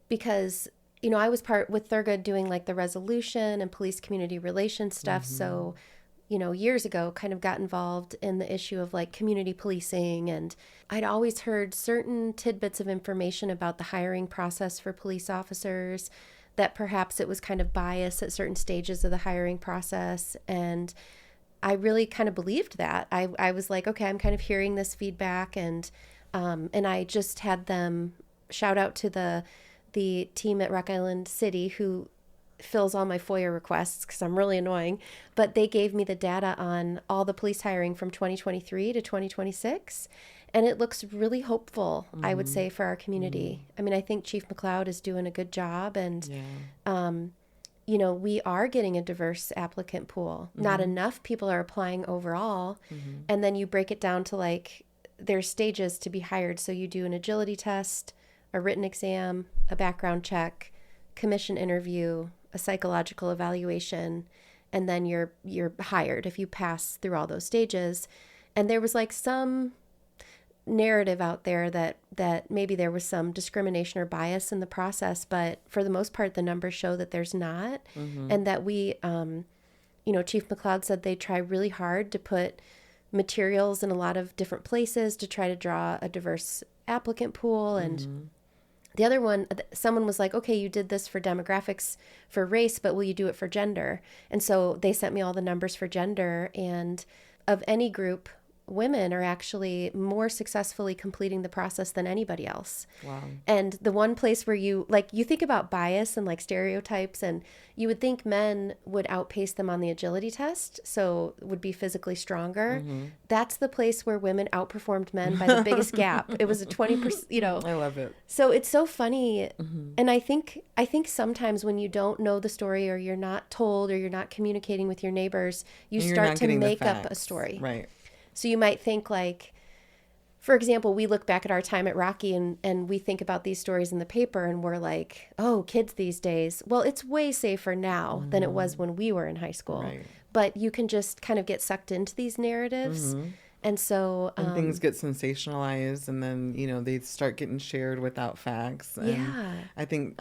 because, I was part with Thurgood doing like the resolution and police community relations stuff. So, years ago, kind of got involved in the issue of like community policing. And I'd always heard certain tidbits of information about the hiring process for police officers, that perhaps it was kind of biased at certain stages of the hiring process. And I really kind of believed that. I was like, okay, I'm kind of hearing this feedback, and I just had them shout out to the team at Rock Island City who fills all my FOIA requests because I'm really annoying, but they gave me the data on all the police hiring from 2023 to 2026, and it looks really hopeful, I would say, for our community. I mean, I think Chief McLeod is doing a good job, and we are getting a diverse applicant pool. Not enough people are applying overall. And then you break it down to like, there's stages to be hired. So you do an agility test, a written exam, a background check, commission interview, a psychological evaluation, and then you're hired if you pass through all those stages. And there was like some narrative out there that maybe there was some discrimination or bias in the process, but for the most part the numbers show that there's not. And that we Chief McLeod said they try really hard to put materials in a lot of different places to try to draw a diverse applicant pool. And the other one, someone was like, okay, you did this for demographics for race, but will you do it for gender? And so they sent me all the numbers for gender, and of any group, women are actually more successfully completing the process than anybody else. Wow. And the one place where you think about bias and like stereotypes, and you would think men would outpace them on the agility test, so would be physically stronger. That's the place where women outperformed men by the biggest gap. It was a 20%, I love it. So it's so funny. And I think sometimes when you don't know the story, or you're not told, or you're not communicating with your neighbors, you start to make up a story. Right. So you might think like, for example, we look back at our time at Rocky and we think about these stories in the paper and we're like, oh, kids these days. Well, it's way safer now than it was when we were in high school. Right. But you can just kind of get sucked into these narratives. And so... and things get sensationalized, and then, they start getting shared without facts. And I think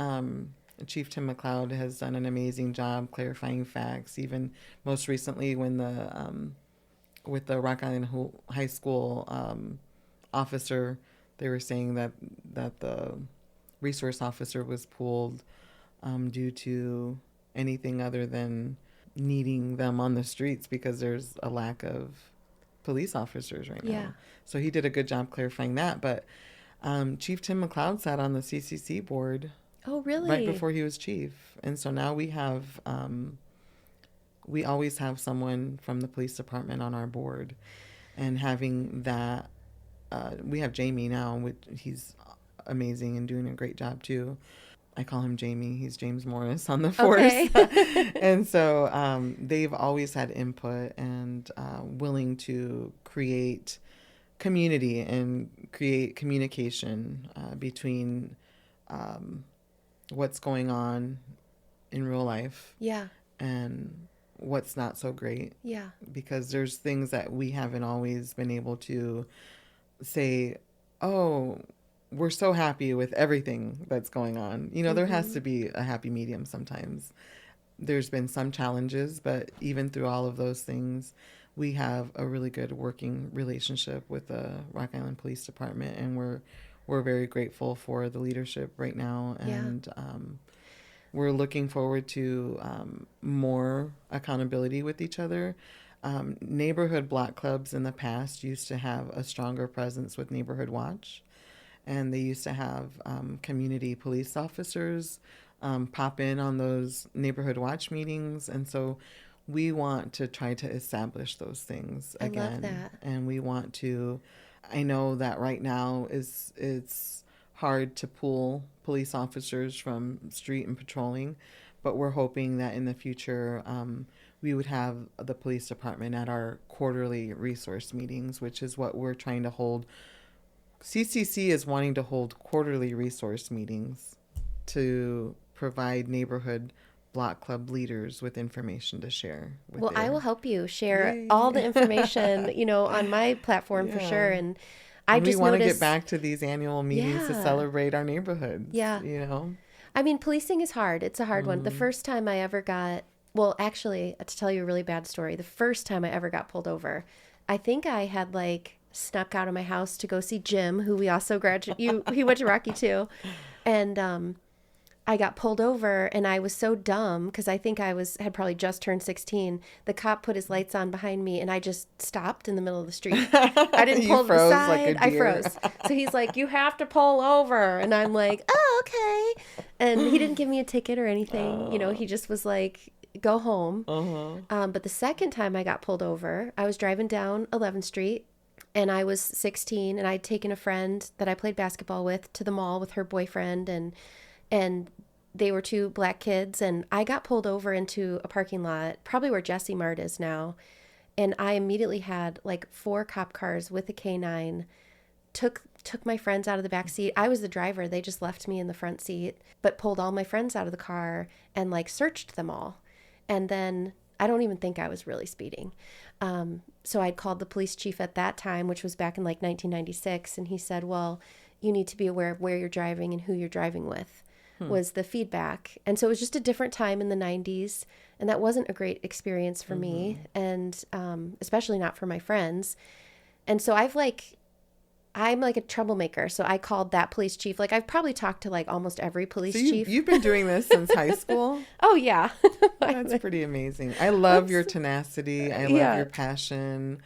Chief Tim McLeod has done an amazing job clarifying facts, even most recently when with the Rock Island High School officer, they were saying that the resource officer was pulled due to anything other than needing them on the streets because there's a lack of police officers right now. So he did a good job clarifying that. But Chief Tim McLeod sat on the CCC board. Oh, really? Right before he was chief. And so now we have... we always have someone from the police department on our board, and having that, we have Jamie now, which he's amazing and doing a great job too. I call him Jamie. He's James Morris on the force. Okay. And so they've always had input and willing to create community and create communication between what's going on in real life. Yeah. And what's not so great. Yeah. Because there's things that we haven't always been able to say, oh, we're so happy with everything that's going on. There has to be a happy medium sometimes. There's been some challenges, but even through all of those things, we have a really good working relationship with the Rock Island Police Department, and we're very grateful for the leadership right now. And we're looking forward to more accountability with each other. Neighborhood block clubs in the past used to have a stronger presence with Neighborhood Watch, and they used to have community police officers pop in on those Neighborhood Watch meetings. And so we want to try to establish those things again. I love that. And we want to, I know that right now it's hard to pull police officers from street and patrolling, but we're hoping that in the future we would have the police department at our quarterly resource meetings, which is what we're trying to hold. CCC is wanting to hold quarterly resource meetings to provide neighborhood block club leaders with information to share. Well, I will help you share all the information, on my platform for sure. And we want to get back to these annual meetings to celebrate our neighborhoods. Yeah. I mean, policing is hard. It's a hard one. The first time I ever got, well, actually, to tell you a really bad story, the first time I ever got pulled over, I think I had snuck out of my house to go see Jim, who we also he went to Rocky too. And I got pulled over, and I was so dumb because I think had probably just turned 16. The cop put his lights on behind me, and I just stopped in the middle of the street. I didn't pull to the side. I froze. So he's like, "You have to pull over," and I'm like, "Oh, okay." And he didn't give me a ticket or anything. He just was like, "Go home." But the second time I got pulled over, I was driving down 11th Street. And I was 16, and I'd taken a friend that I played basketball with to the mall with her boyfriend, and they were two black kids, and I got pulled over into a parking lot, probably where Jesse Mart is now, and I immediately had 4 cop cars with a K9, took my friends out of the back seat. I was the driver. They just left me in the front seat, but pulled all my friends out of the car and searched them all. And then I don't even think I was really speeding. So I'd called the police chief at that time, which was back in 1996. And he said, well, you need to be aware of where you're driving and who you're driving with, was the feedback. And so it was just a different time in the 90s. And that wasn't a great experience for me, and especially not for my friends. And so I'm a troublemaker. So I called that police chief. I've probably talked to almost every police chief. You've been doing this since high school? Oh, yeah. That's pretty amazing. I love your tenacity. I love your passion.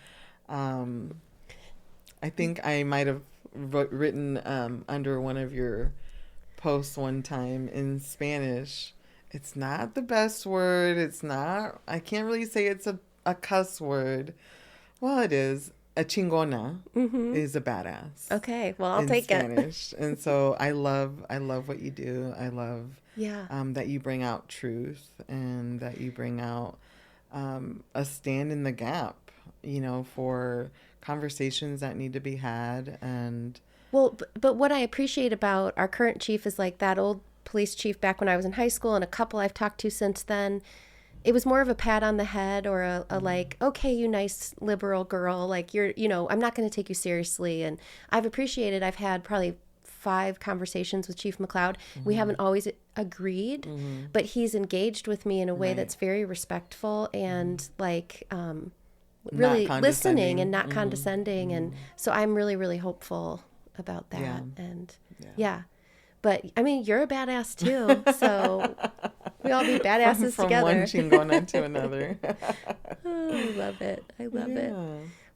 I think I might have written under one of your posts one time in Spanish. It's not the best word. I can't really say it's a cuss word. Well, it is. A chingona is a badass. Okay, well, I'll take Spanish. And so I love what you do. I love that you bring out truth, and that you bring out a stand in the gap, for conversations that need to be had. And well, but what I appreciate about our current chief is that old police chief back when I was in high school, and a couple I've talked to since then. It was more of a pat on the head, or a okay, you nice liberal girl, you're, I'm not going to take you seriously. And I've had probably 5 conversations with Chief McLeod. We haven't always agreed, but he's engaged with me in a way that's very respectful and really listening and not condescending. And so I'm really, really hopeful about that. Yeah. And but I mean, you're a badass too. So we all be badasses from together. One chingona to another. Oh, I love it. I love it.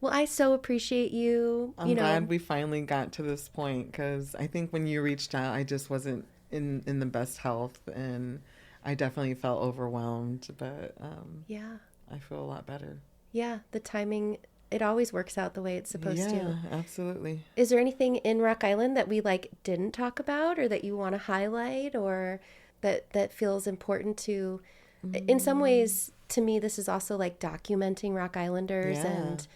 Well, I so appreciate you. I'm glad we finally got to this point, because I think when you reached out, I just wasn't in the best health, and I definitely felt overwhelmed. But I feel a lot better. Yeah, the timing. It always works out the way it's supposed to. Yeah, absolutely. Is there anything in Rock Island that we didn't talk about, or that you want to highlight, or that feels important to? In some ways, to me, this is also documenting Rock Islanders and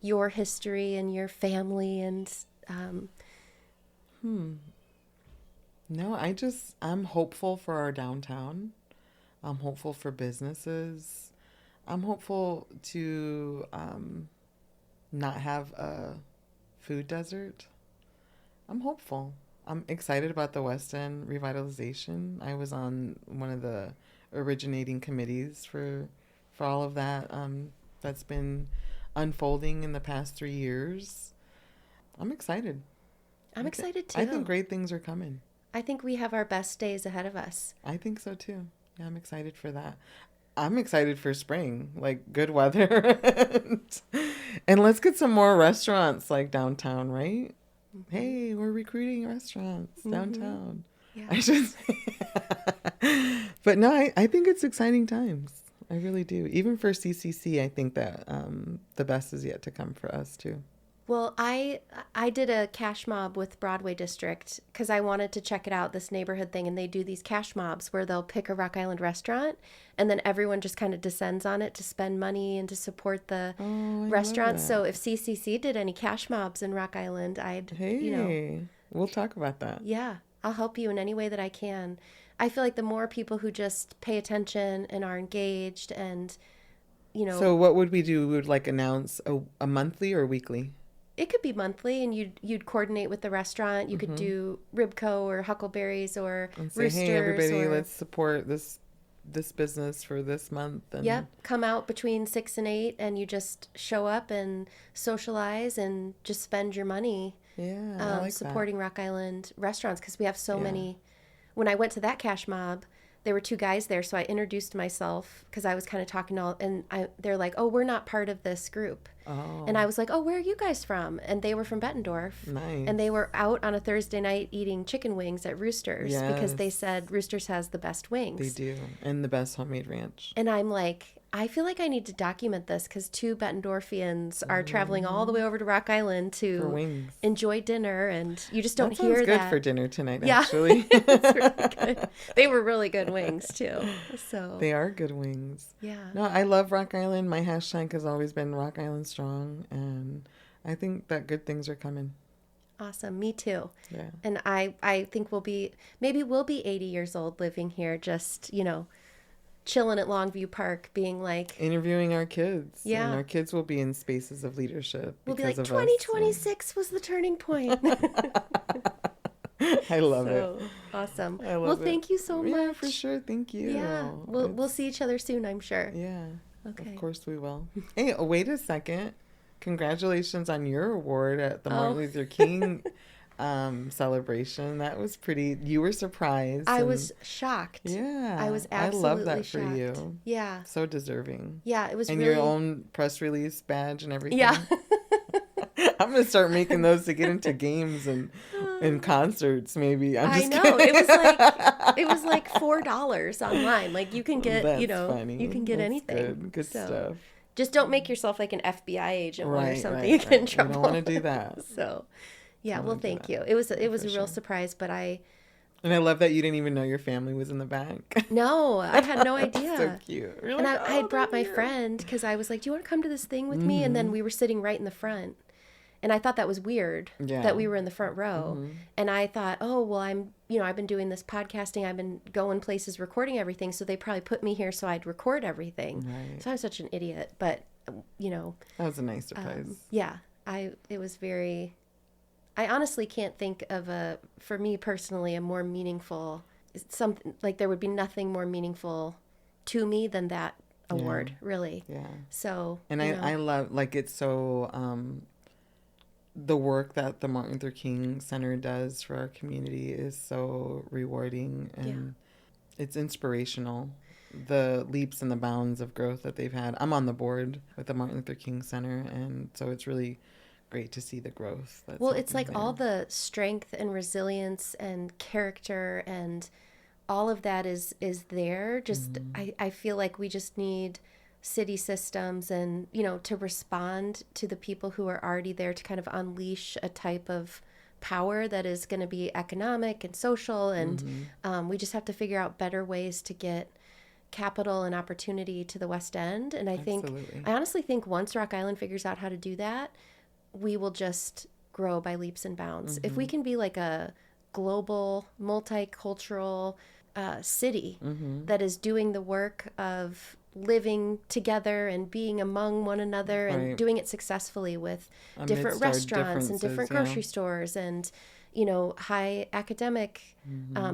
your history and your family and. No, I'm hopeful for our downtown. I'm hopeful for businesses. I'm hopeful to not have a food desert. I'm hopeful. I'm excited about the West End revitalization. I was on one of the originating committees for all of that. That's been unfolding in the past 3 years. I'm excited. I'm excited too. I think great things are coming. I think we have our best days ahead of us. I think so too. Yeah, I'm excited for that. I'm excited for spring, like good weather. And let's get some more restaurants like downtown, right? Mm-hmm. Hey, we're recruiting restaurants downtown. Yeah. I should say. But no, I think it's exciting times. I really do. Even for CCC, I think that the best is yet to come for us too. Well, I did a cash mob with Broadway District because I wanted to check it out, this neighborhood thing. And they do these cash mobs where they'll pick a Rock Island restaurant and then everyone just kind of descends on it to spend money and to support the restaurants. So if CCC did any cash mobs in Rock Island, we'll talk about that. Yeah, I'll help you in any way that I can. I feel like the more people who just pay attention and are engaged and, So what would we do? We would like announce a monthly or weekly? It could be monthly, and you'd coordinate with the restaurant. You could do Ribco or Huckleberries or and say, Roosters. Hey, everybody, let's support this business for this month. And yep, come out between 6 and 8, and you just show up and socialize and just spend your money. Yeah, I like supporting Rock Island restaurants because we have so many. When I went to that cash mob, there were 2 guys there, so I introduced myself because I was kind of talking they're like, "Oh, we're not part of this group." Oh. And I was like, "Oh, where are you guys from?" And they were from Bettendorf. Nice. And they were out on a Thursday night eating chicken wings at Roosters because they said Roosters has the best wings. They do, and the best homemade ranch. And I'm like, I feel like I need to document this because 2 Bettendorfians are traveling all the way over to Rock Island to enjoy dinner, and you just don't hear that. That sounds good for dinner tonight, actually. It's really good. They were really good wings, too. So they are good wings. Yeah. No, I love Rock Island. My hashtag has always been Rock Island Strong, and I think that good things are coming. Awesome. Me too. Yeah. And I think we'll be 80 years old living here, just, chilling at Longview Park, being like interviewing our kids. Yeah. And our kids will be in spaces of leadership. We'll be like 2026 was the turning point. I love it. Awesome. Well, thank you so much. Yeah, for sure. Thank you. Yeah. We'll see each other soon, I'm sure. Yeah. Okay. Of course we will. Hey, wait a second. Congratulations on your award at the Martin Luther King celebration. That was pretty. You were surprised. I was shocked. Yeah. I was absolutely I love that shocked. for you. Yeah. So deserving. Yeah, it was and really... your own press release badge and everything. Yeah. I'm going to start making those to get into games and concerts maybe. I know. Kidding. It was like $4 online. Like you can get, funny. You can get anything. Good stuff. Just don't make yourself like an FBI agent or something. Right, you get in trouble. You don't want to do that. So, yeah, well, thank you. It was a real surprise, but And I love that you didn't even know your family was in the back. No, I had no idea. So cute. And I had brought my friend because I was like, "Do you want to come to this thing with me?" And then we were sitting right in the front. And I thought that was weird that we were in the front row. Mm-hmm. And I thought, oh, well, I've been doing this podcasting. I've been going places, recording everything. So they probably put me here so I'd record everything. Right. So I'm such an idiot. But, That was a nice surprise. It was very, I honestly can't think of for me personally, a more meaningful, something like there would be nothing more meaningful to me than that award, really. Yeah. So. And I love, like, it's so, the work that the Martin Luther King Center does for our community is so rewarding and it's inspirational. The leaps and the bounds of growth that they've had. I'm on the board with the Martin Luther King Center, and so it's really great to see the growth. It's like all the strength and resilience and character and all of that is there. Just I feel like we just need city systems and, to respond to the people who are already there to kind of unleash a type of power that is going to be economic and social. And we just have to figure out better ways to get capital and opportunity to the West End. And I honestly think once Rock Island figures out how to do that, we will just grow by leaps and bounds. If we can be like a global, multicultural, city that is doing the work of living together and being among one another and doing it successfully with different restaurants and different grocery stores and, high academic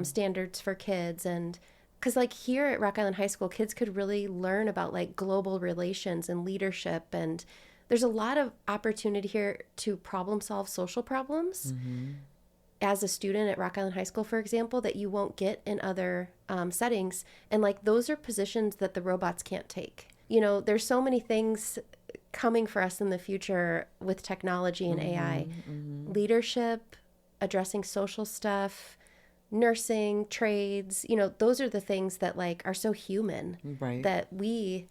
standards for kids. And because like here at Rock Island High School, kids could really learn about like global relations and leadership. And there's a lot of opportunity here to problem solve social problems as a student at Rock Island High School, for example, that you won't get in other settings. And like those are positions that the robots can't take. There's so many things coming for us in the future with technology and AI. Leadership, addressing social stuff, nursing, trades, those are the things that like are so human that we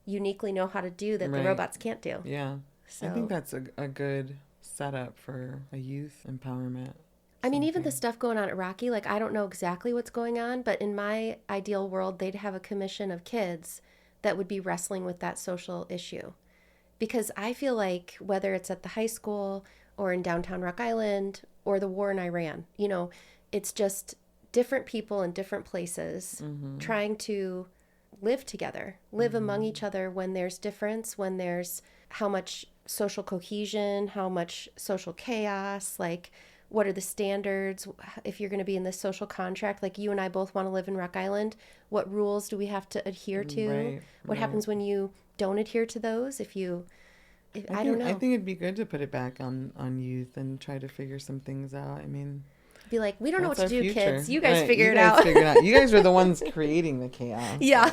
uniquely know how to do that the robots can't do. Yeah. So I think that's a good setup for a youth empowerment. I mean, even the stuff going on at Rocky, like, I don't know exactly what's going on, but in my ideal world, they'd have a commission of kids that would be wrestling with that social issue. Because I feel like whether it's at the high school or in downtown Rock Island or the war in Iran, it's just different people in different places trying to live together, live among each other when there's difference, when there's how much social cohesion, how much social chaos, like what are the standards if you're going to be in this social contract, like you and I both want to live in Rock Island, what rules do we have to adhere to? What happens when you don't adhere to those? I don't know. I think it'd be good to put it back on youth and try to figure some things out. I mean, be like, we don't know what to do, future. kids. You guys figure it out. You guys are the ones creating the chaos. Yeah.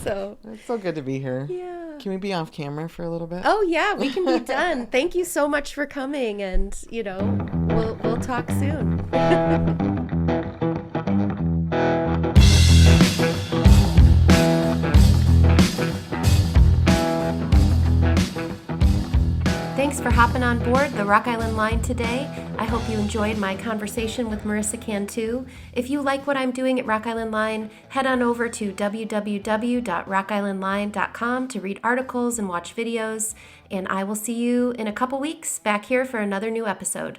So it's so good to be here. Yeah. Can we be off camera for a little bit? Oh yeah, we can be done. Thank you so much for coming, and we'll talk soon. Thanks for hopping on board the Rock Island Line today. I hope you enjoyed my conversation with Marisa Cantu. If you like what I'm doing at Rock Island Line, head on over to www.rockislandline.com to read articles and watch videos. And I will see you in a couple weeks back here for another new episode.